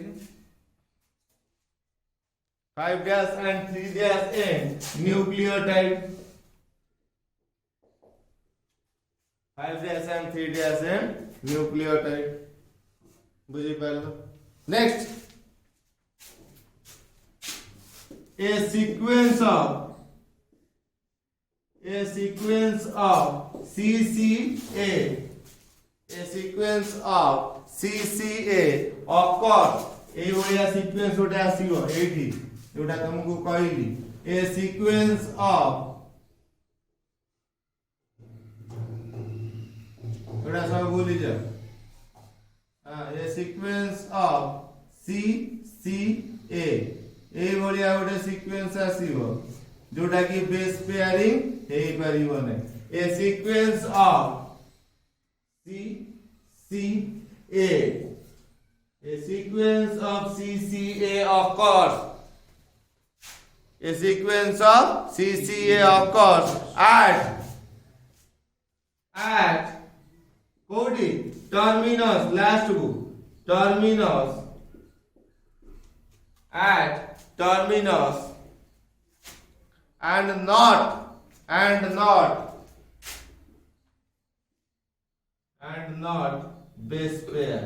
5 dash and 3 dash end nucleotide. 5 dash and 3 dash end nucleotide. बुझी पालो. Next, a sequence of CCA, a sequence of CCA occur. ए ओया सीक्वेंस गोटे आसीबो एठी जोटा तुमको कहली a sequence of जोटा सब भूली जा a sequence of CCA ए भलिया गोटे सीक्वेंस आसीबो जोटा की बेस पेयरिंग हे परिबो नै. A sequence of CCA, a sequence of CCA occurs. A sequence of CCA occurs at कोडी terminus last book terminus at terminus and not base pair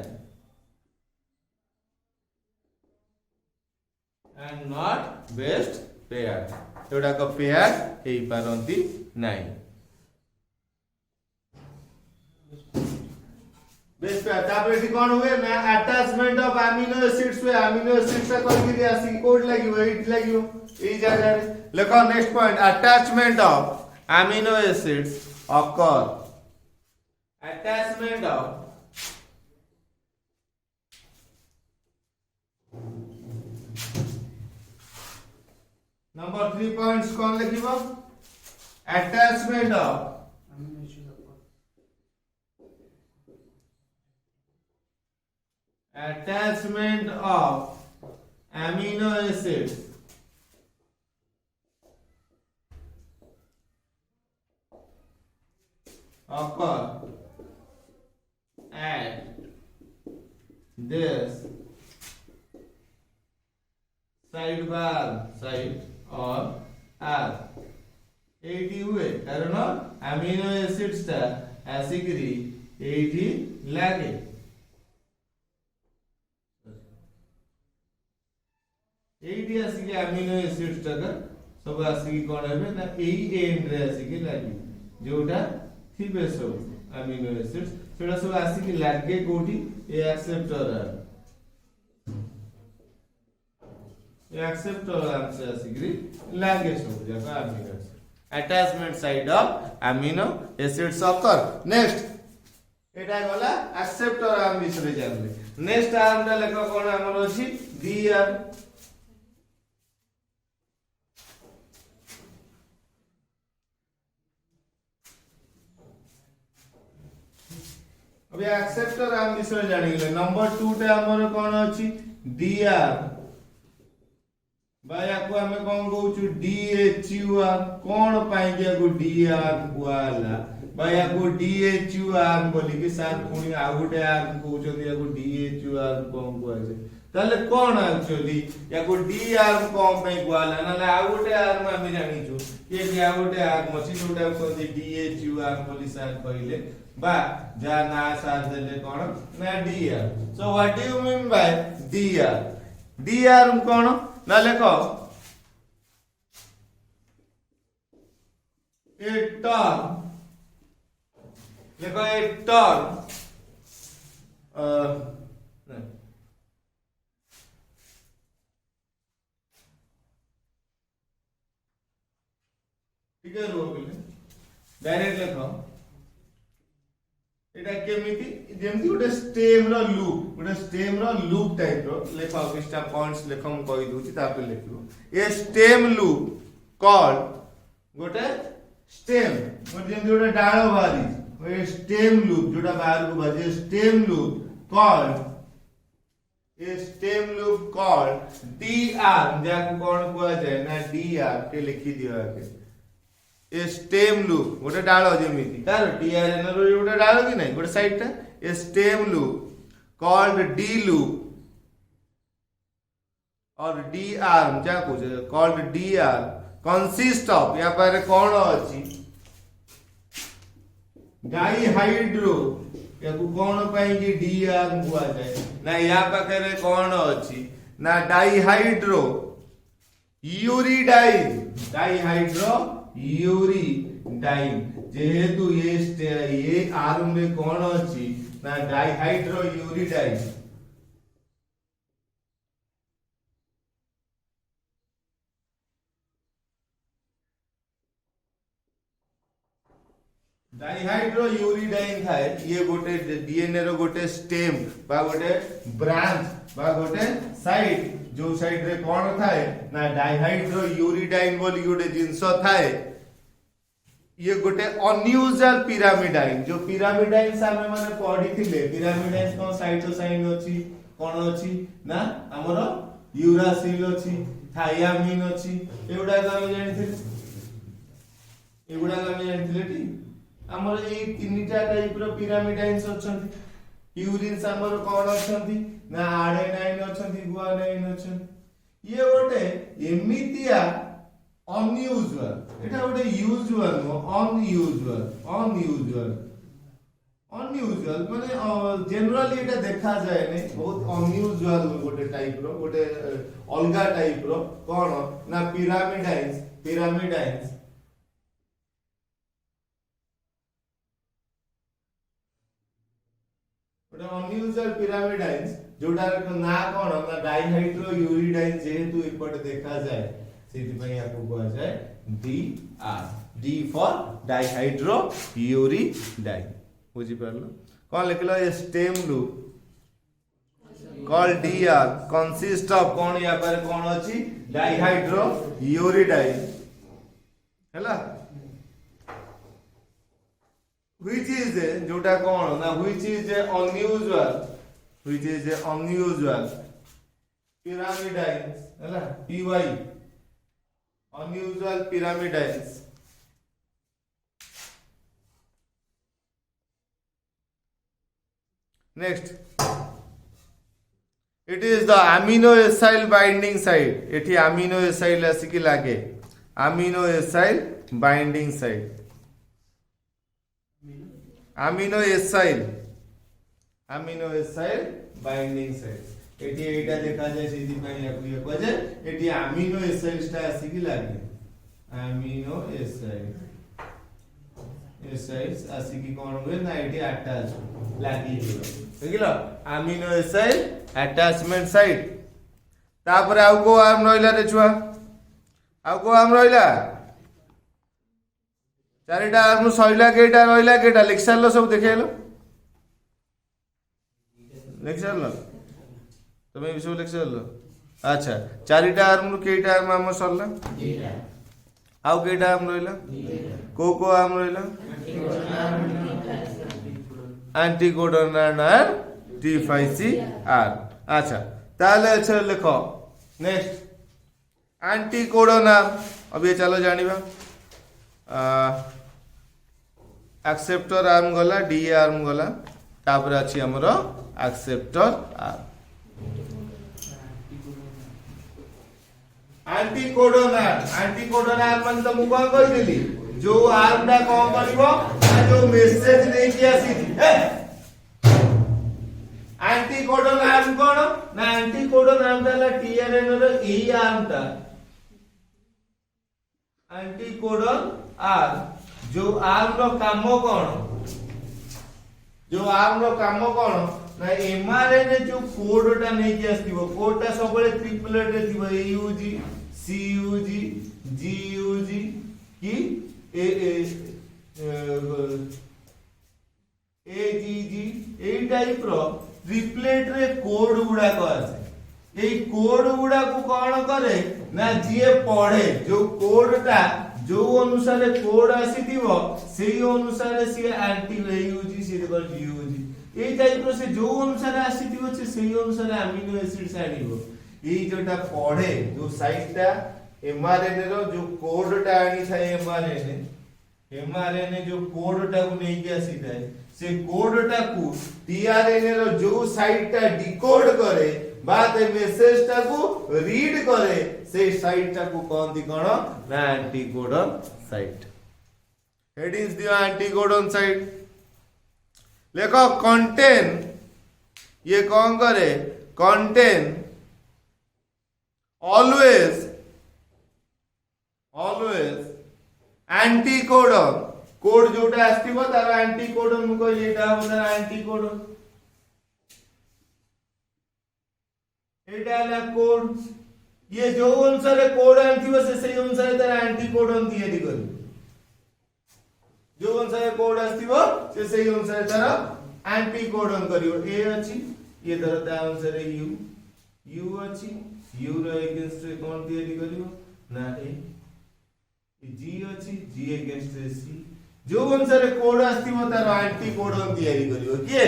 and not best pair जोटा को pair हे पारंती नाही. Base pair तापर एठी कोन हुए ना attachment of amino acids हुए. Amino acids का करके दे आसी कोड लागिवो एठी लागिवो ए जगह रे लिखो. Next point attachment of amino acids occur. Attachment of number 3 points कौन लिखिबो. Attachment of amino acids occur at this side or R. Eighty हुए कारण अमीनो एसिड्स ता आसिकरी एटी लागे. एटी आसिक अमीनो एसिड्स ता सब आसिक कोन हेबे ना एई एंड रे आसिक लागी जोटा थिबे सब अमीनो एसिड्स सेडा सब आसिक लागे कोठी ए एक्सेप्टर आर्म से आसिक लागे सब जगह amino acid. Attachment side of amino acids occur. Next एटा गला एक्सेप्टर आर्म बिसरे जानले. नेक्स्ट आर्म ता लेखो कोन हमर अछि डी आर्म. अबे एक्सेप्टर आर्म बिसरे जानि गेले. नंबर 2 टे हमर कोन अछि डी आर्म. भाई आपको हमें कौन कहूछु DHUR. कौन पाई दिया को DR वाला भाई आपको DHUR बोली कि सर पुनी आउटे आर कहउछो दिया को DHUR कौन को आछे ताले कौन एक्चुअली या को DR कौन पे वाला ना आउटे आर में हम जानी छु कि आउटे आर मसी जोटा को DHUR बोली सर पहिले बा जा ना साथ देले कौन ना DR. So what do you mean by DR. DR कौन ना लेखो ए टर्म लेखो ए टर्म टिके रुह बोले डायरेक्ट लिख एटा केमिति जेमति गोटे स्टेम रो लूप टाइप रो लेखा किछटा पॉइंट्स लेखा हम कहि दोछि तापर लिखिबो ए स्टेम लूप कॉल्ड गोटे स्टेम गोटे जेमति गोटे डालो बारी ए स्टेम लूप जोटा बाहर को बाजे स्टेम लूप कॉल्ड DR जाको कोन कोआ जाय ना DR के लिखि दियो आके ए स्टेम लूप गोटे डालो जेमिति तार TRN रो गोटे डालो कि नहीं गोटे साइड ता a stem loop called D loop और DR जाको कॉल्ड DR कंसिस्ट ऑफ या पर कोन अछि डाइहाइड्रो याकू कोन पई कि DR हुआ जाय ना या पाखरे कोन अछि ना डाइहाइड्रो यूरिडाइन जेहेतु ये आर्म में कोन अछि ना डाइहाइड्रो यूरिडाइन डाइहाइड्रो यूरिडाइन थाए ये गोटे डीएनए रो गोटे स्टेम बा गोटे ब्रांच बा गोटे साइड जो साइड रे कोन थाए ना डाइहाइड्रो यूरिडाइन बोली गोटे जिंस थाए ये गोटे अनयूजुअल पिरामिडाइन जो पिरामिडाइन सामे माने पढिथिले पिरामिडाइन कोन साइटोसाइन अछि कोन अछि ना हमरो यूरासिल अछि थायामिन अछि एउडा हम जानिथिले टी हमर ए तीनटा टाइप रो पिरामिडाइन्स अछंती यूरिन्स हमर कोन अछंती ना आडेनाइन अछंती गुआनाइन अछंती ये गोटे एमितिया अनयूजुअल एटा गोटे यूजुअल नो अनयूजुअल माने जनरली एटा देखा जाय नै बहुत अनयूजुअल गोटे टाइप रो गोटे अलगा टाइप रो कोन ना पिरामिडाइन्स अनयूजुअल पिरामिडाइन्स जोटा ना कोन ना डाइहाइड्रो यूरिडाइन जेहेतु इपट देखा जाय सेति पई याकू कोआ जाय DR D for dihydrouridine बुझी परलो कोन लिखलो a stem loop called DR consist of कोन या पर कोन अछि डाइहाइड्रो यूरिडाइन हैला which is जोटा कोन ना which is unusual pyramidines हैला PY unusual pyramidines next it is the amino acyl binding site एठी amino acyl आसी की लागे amino acyl binding site amino acyl binding site eighty एटा देखा जाय सीधी पई याकू ये कह जाय एटी amino acyl sta आसी की लागे amino acyl आसी की कोन हुए ना एटी अटैच लागी देखिलो amino acyl attachment site तापर आउ को आर्म रहिला रे छुआ आउ को आर्म रहिला चारिटा आर्म सइला केटा लिखसारलो सब देखेलो लिखसारलो तमे सब लिखसारलो अच्छा चारिटा आर्म केटा आर्म हम सरला आउ केटा आर्म रहिला को आर्म रहिला एंटीकोडोनल T5CR अच्छा ताले अच्छा लिखो नेक्स्ट एंटीकोडोनल अब ये चलो जानिबा एक्सेप्टर आर्म गला डी आर्म गला तापर अछि हमरो एक्सेप्टर आर्म एंटीकोडोनल मन त मु कोन कहि देली जो आर्म टा कोन करबो जो मेसेज नै कि आसी एंटीकोडोनल आर्म कोन ना एंटीकोडोनल आर्म ता टीआरएन रो ई आर्म ता एंटीकोडोनल आर्म जो आर्म रो काम कोन ना एमआरएनए जो कोडटा नै कि आस्तिबो कोडटा सबले ट्रिपलेट रे थिबो एयूजी सीयूजी जीयूजी की AGG এই টাইপ रो ट्रिपलेट रे कोड गुडा को आसे এই কোড গুড়া को कोन करे ना जिए पढ़े जो कोडटा जो अनुसार कोड आसीथिबो सेही अनुसार से एंटी यूजी से कर यूजी एई टाइप रो से जो अनुसार आसीथिबो से सेही अनुसार अमीनो एसिड्स आनिबो एई जोटा पढ़े जो साइटटा एमआरएनए रो जो कोडटा आनी थाए एमआरएनए जो कोडटा को नै के आसी थाए से कोडटा को टीआरएनए रो जो साइटटा डिकोड करे बात मेसेज टा को रीड करे से साइट टा को कहंती कोन ना एंटीकोडन साइट हेडिंग्स दियो एंटीकोडन साइट लेखो कंटेन ये कौन करे कंटेन ऑलवेज एंटीकोडन कोड जोटा आस्तिबो तार एंटीकोडन मु कहली एटा हमरा एंटीकोडन एटा कोड ये जो अनुसार कोड आंथिबो से सही अनुसार तार एंटीकोडन तैयारी करी जो अनुसार कोड आस्तिबो से सही अनुसार तार एंटीकोडन करियो ए अछि ये धर ता अनुसार यू अछि यू रो अगेंस्ट कोन तैयारी करियो ना ए जी अछि जी अगेंस्ट सी जो अनुसार कोड आस्तिबो तार एंटीकोडन तैयारी करियो के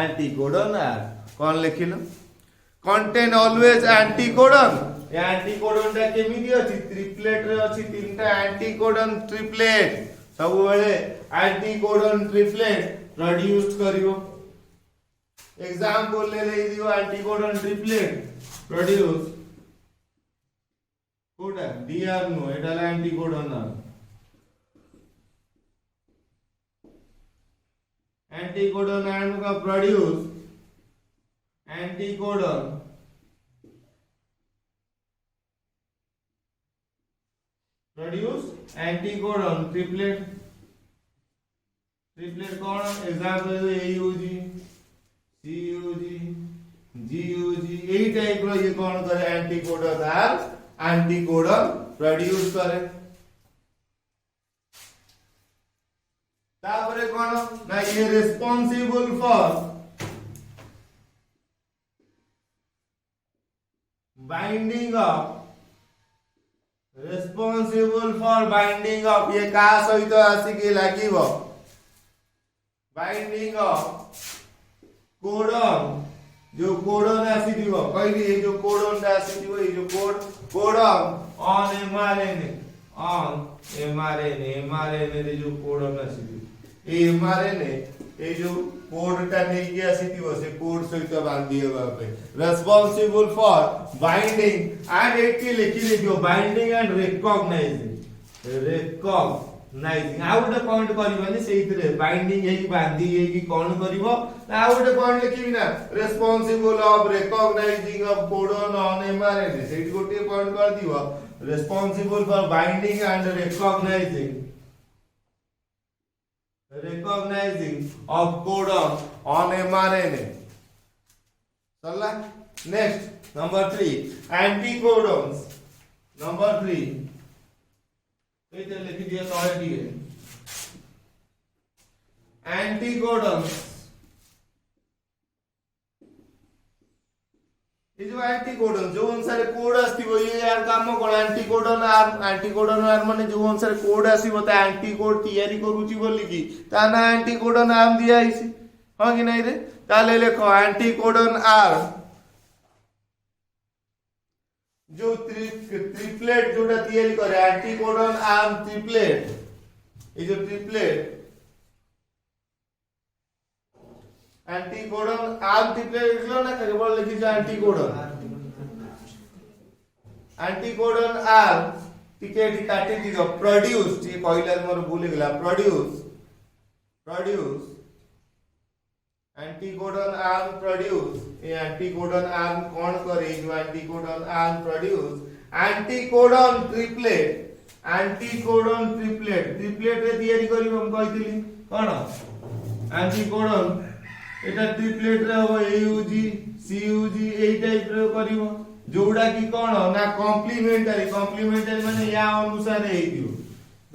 एंटीकोडन आ कोन लिखिलो कंटेन ऑलवेज एंटीकोडन एंटीकोडन टा केमिति अछि ट्रिपलेट रे अछि तीनटा एंटीकोडन ट्रिपलेट सब बेले एंटीकोडन ट्रिपलेट प्रोड्यूस करियो एग्जांपल ले दियो एंटीकोडन ट्रिपलेट प्रोड्यूस कोटा डीआर नो एटाला एंटीकोडन ना एंटीकोडन एंड का प्रोड्यूस एंटीकोडन एंटीकोडन ट्रिपलेट कौन एग्जांपल एयूजी सीयूजी जीयूजी एई टाइप रो ये कौन करे एंटीकोडन आर एंटीकोडन प्रोड्यूस करे तापरे कौन ना ये responsible for binding of responsible for binding of ये का सहित आसी के लागिवो बाइंडिंग ऑफ कोडन जो कोडन आसी दिवो कहली ये जो कोडन आसी दिवो ये जो कोडन ऑन एमआरएनए रे जो कोडन आसी दिवो ए एमआरएनए ए जो कोडटा नै के आसी दिवो से कोड सहित बांधी हेबा पे रेस्पोंसिबल फॉर बाइंडिंग एंड एटी लिखि दियो बाइंडिंग एंड रिकॉग्नाइजिंग आ उडे पॉइंट करबनी सेइतरे बाइंडिंग हेकी बांधी हेकी कोन करबो आ उडे पॉइंट लिखिबी ना responsible of recognising of codon on mRNA सेइ गोटे पॉइंट कर दियो responsible for binding and recognising of codon on mRNA चला नेक्स्ट नंबर 3 एंटीकोडन्स नंबर 3 एते लिखि दिया तो दिए एंटीकोडन्स ये जो एंटीकोडन जो अनुसार कोड आस्तिबो ये यार काम कोन एंटीकोडन आर माने जो अनुसार कोड आसीबो ता एंटीकोड तयारी करूची बोली की ता ना एंटीकोडन नाम दिया आइसी हां कि नै रे ताले लेखो एंटीकोडन आर जो ट्रिपलेट जोटा तयारी करे एंटीकोडन आर ट्रिपलेट ये जो ट्रिपलेट एंटीकोडन आर ट्रिपलेट लिखलो ना केवल लिखि जा एंटीकोडन आर टिकेट काटी दियो प्रोड्यूस ये पहिला मोर भूल गेला प्रोड्यूस एंटीकोडन आर प्रोड्यूस ये एंटीकोडन आर कोन करे जो एंटीकोडन आर प्रोड्यूस एंटीकोडन ट्रिपलेट रे तयारी करी हम कहितली कोन एंटीकोडन एटा ट्रिपलेट रे हो एयूजी सीयूजी एई टाइप रे करिवो जोडा की कोन ना कॉम्प्लीमेंटरी माने या अनुसार हेई दियो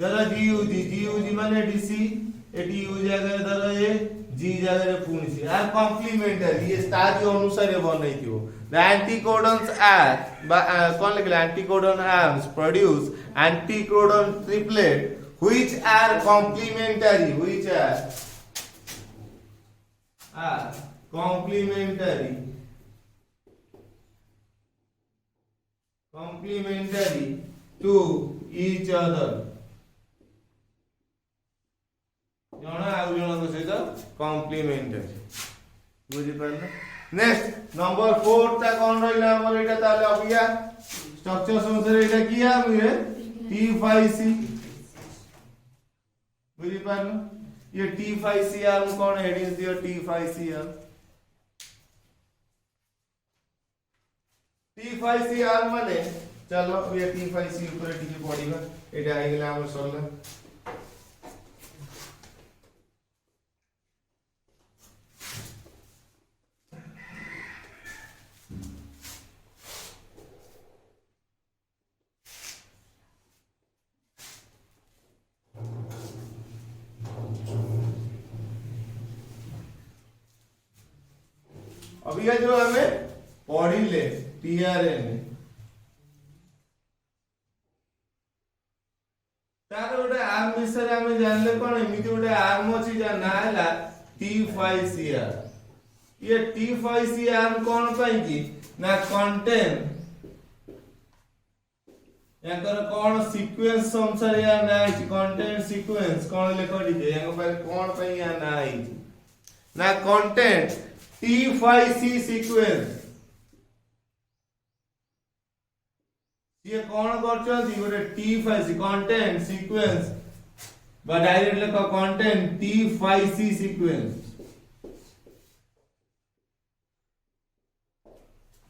धर GUG माने DC एटी U जगह धर ए G जगह पुणी C आर कॉम्प्लीमेंटरी ये स्टार अनुसार बनई थियो द एंटीकोडन्स आर कौन लिखले एंटीकोडन arms produce anticodon triplet which are complementary to each other जण आउ जण सहित कॉम्प्लीमेंटरी बुझी पारले नेक्स्ट नंबर 4 ता कोन रहला हमर एटा ताले अबिया स्ट्रक्चर अनुसार एटा किया हमरे T phi C बुझी पारलो ये T phi C आर्म कोन हेडिंग दियो T phi C arm T phi C arm माने चलो ये T phi C ऊपर टिके पड़ीबा एटा आइ गेला हमर सरला अभी जो हमें पढ़िले टीआरएन तार गोटे आर्म विषय हमें जानले कोन एमिति गोटे आर्म अछि जा ना हला T phi C आर्म ये T phi C आर्म कोन पई की ना कंटेन याकर कोन सीक्वेंस अनुसार या ना अछि कंटेंट सीक्वेंस कोन लेखो दिके याको पर कोन पई या ना अछि ना content T phi C sequence ये कौन करछथि गोटे T phi C content sequence बा direct लेखो content T phi C sequence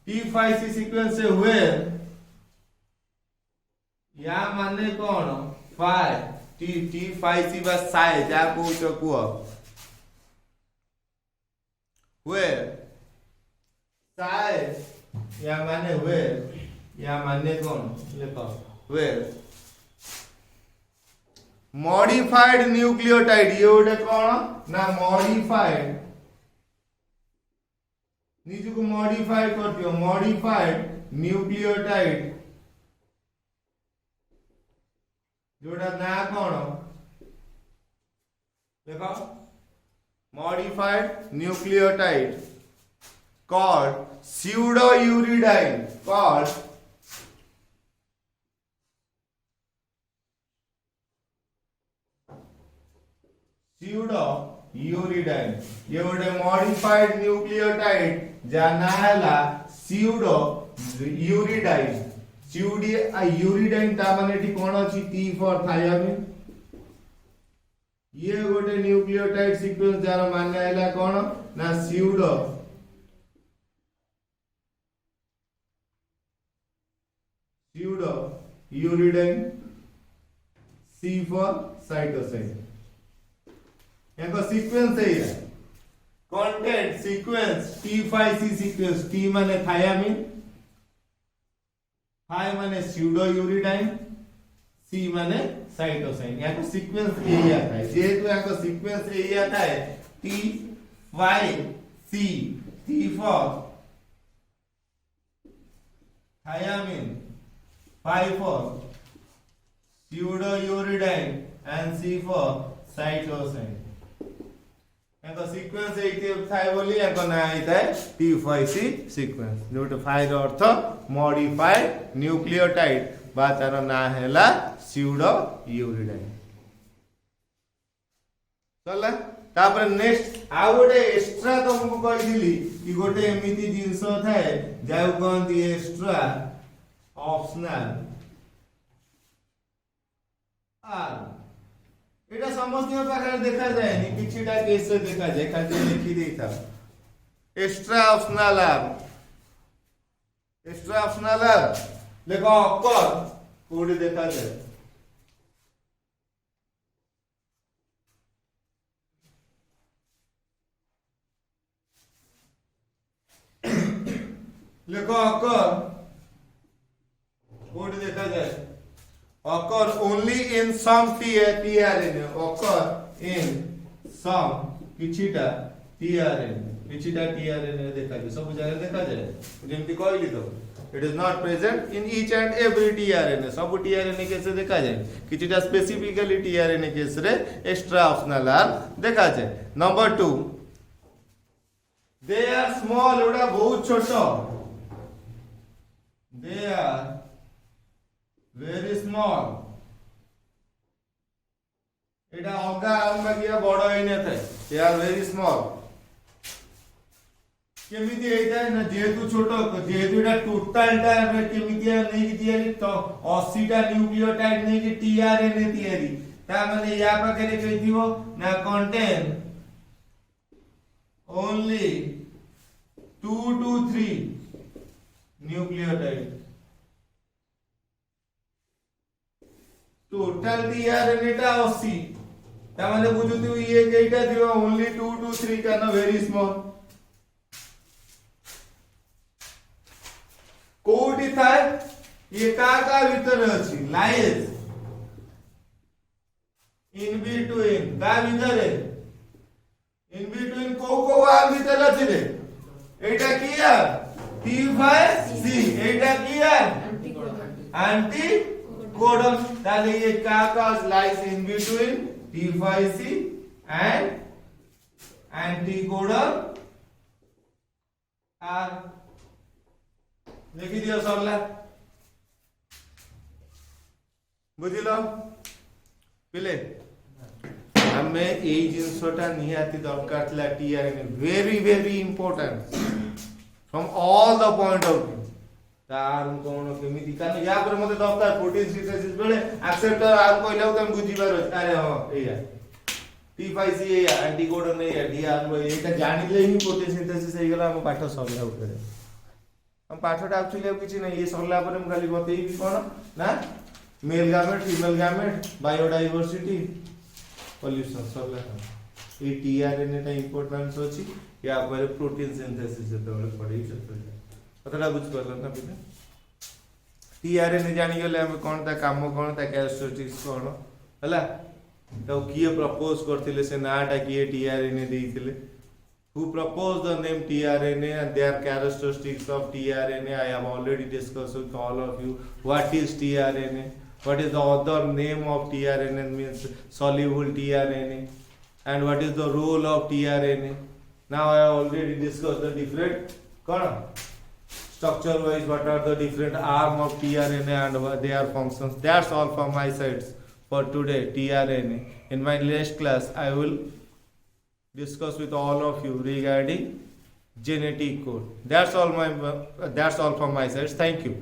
T phi C sequence से हुए या माने कौन phi T phi C बा साइ जा कहू कुआ where psi या माने where या माने कौन देखो where modified nucleotide ये उठे कौन ना modified निजु को modify कर दियो modified nucleotide जोड़ा ना कौन देखो modified nucleotide called pseudouridine ये गोटे modified nucleotide जाना हैला pseudouridine pseudouridine ता माने ठी कोन अछि T for thiamine ये गोटे न्यूक्लियोटाइड सीक्वेंस जार मान्य हैला कोन ना pseudouridine C for cytosine याको सीक्वेंस है ये content sequence T phi C sequence T माने thiamine phi माने pseudouridine C माने साइटोसाइन याको सीक्वेंस यही आता है जेहेतु याको सीक्वेंस यही आता है T phi C T for thiamine phi for pseudouridine and C for cytosine याको सीक्वेंस यही थाए बोली याको ना आइता है T phi C sequence Jote phi रो अर्थ मॉडिफाइड न्यूक्लियोटाइड बा तार ना हैला pseudouridine चला तापर नेक्स्ट आ गोटे एक्स्ट्रा तुमको कहि दिली कि गोटे एमिति जिंस थाए जाउ कहंती एक्स्ट्रा ऑप्शनल एटा समस्त पाखे देखा जाए नी किछटा केस से देखा जाए खाली लिखि देई था एक्स्ट्रा ऑप्शनल देखो अक्कर कोडी देखा जाए देखो अक्कर कोडी देखा जाए occur only in some tRNA, occur in some किछिटा tRNA देखा जाए सब जगह देखा जाए जेमती कहली तो it is not present in each and every tRNA सब tRNA केस रे देखा जाए किछिटा स्पेसिफिकली tRNA केस रे एक्स्ट्रा ऑप्शनल आर देखा जाए नंबर 2 दे आर स्मॉल उड़ा बहुत छोटो they are very small এটা অগা আমরা গিয়া বড় হইনে থাকে they are very small কেমিতি এইটা না যেহেতু ছোট যেহেতু এটা টোটালটা আমরা কেমিতি নেকি দিয়ালি তো 80 টা নিউক্লিওটাইড নেকি টিআরএনএ তিয়ারি তা মানে ইয়া পাখরে কই দিব না contain only 2 to 3 nucleotide total tRNA টা 80 তা মানে বুঝুতি ইয়ে এইটা দিও only 2 to 3 কেন very small কোডি থাকে ये का ভিতরে আছে লাইজ in between কা ভিতরে in between কো আর ভিতরে আছে রে এইটা কি আর T5C এটা কি আর অ্যান্টি কোডন তাহলে ये का lies in between T5C and anticodon আর লিখি দিও সরলা বুঝিলো পিলে ଆମେ ଏଇ ଜିନିଷଟା ନିହାତି ଦରକାର ଥିଲା tRNA very important from all the point of view तार कोन केमिति कान या पर मते दरकार प्रोटीन सिंथेसिस बेले एक्सेप्टर आर कहले त बुझी पारो अरे हां एया T5C एया एंटीकोडन एया डीआर एटा जानिले ही प्रोटीन सिंथेसिस हे गेला हम पाठ सरला उठरे हम पाठटा एक्चुअली अब किछि नै ये सरला पर हम खाली बतई भी कोन ना मेल गामेट फीमेल गामेट बायोडायवर्सिटी पॉल्यूशन सरला ए tRNA टा इंपोर्टेंस अछि या पर प्रोटीन सिंथेसिस तो पढ़ी सकते कतटा बुझ परल ना पिता tRNA जानि गेले हम कोन ता काम कोन ता कैरेक्टरिस्टिक्स कोन हला तो किए प्रपोज करथिले से नाटा किए tRNA देइथिले who proposed the name tRNA and their characteristics of tRNA I have already discussed with all of you what is tRNA what is the other name of tRNA means soluble tRNA and what is the role of tRNA now I have already discussed the different structure wise what are the different arm of tRNA and their functions that's all from my side for today tRNA in my next class I will discuss with all of you regarding genetic code that's all from my side thank you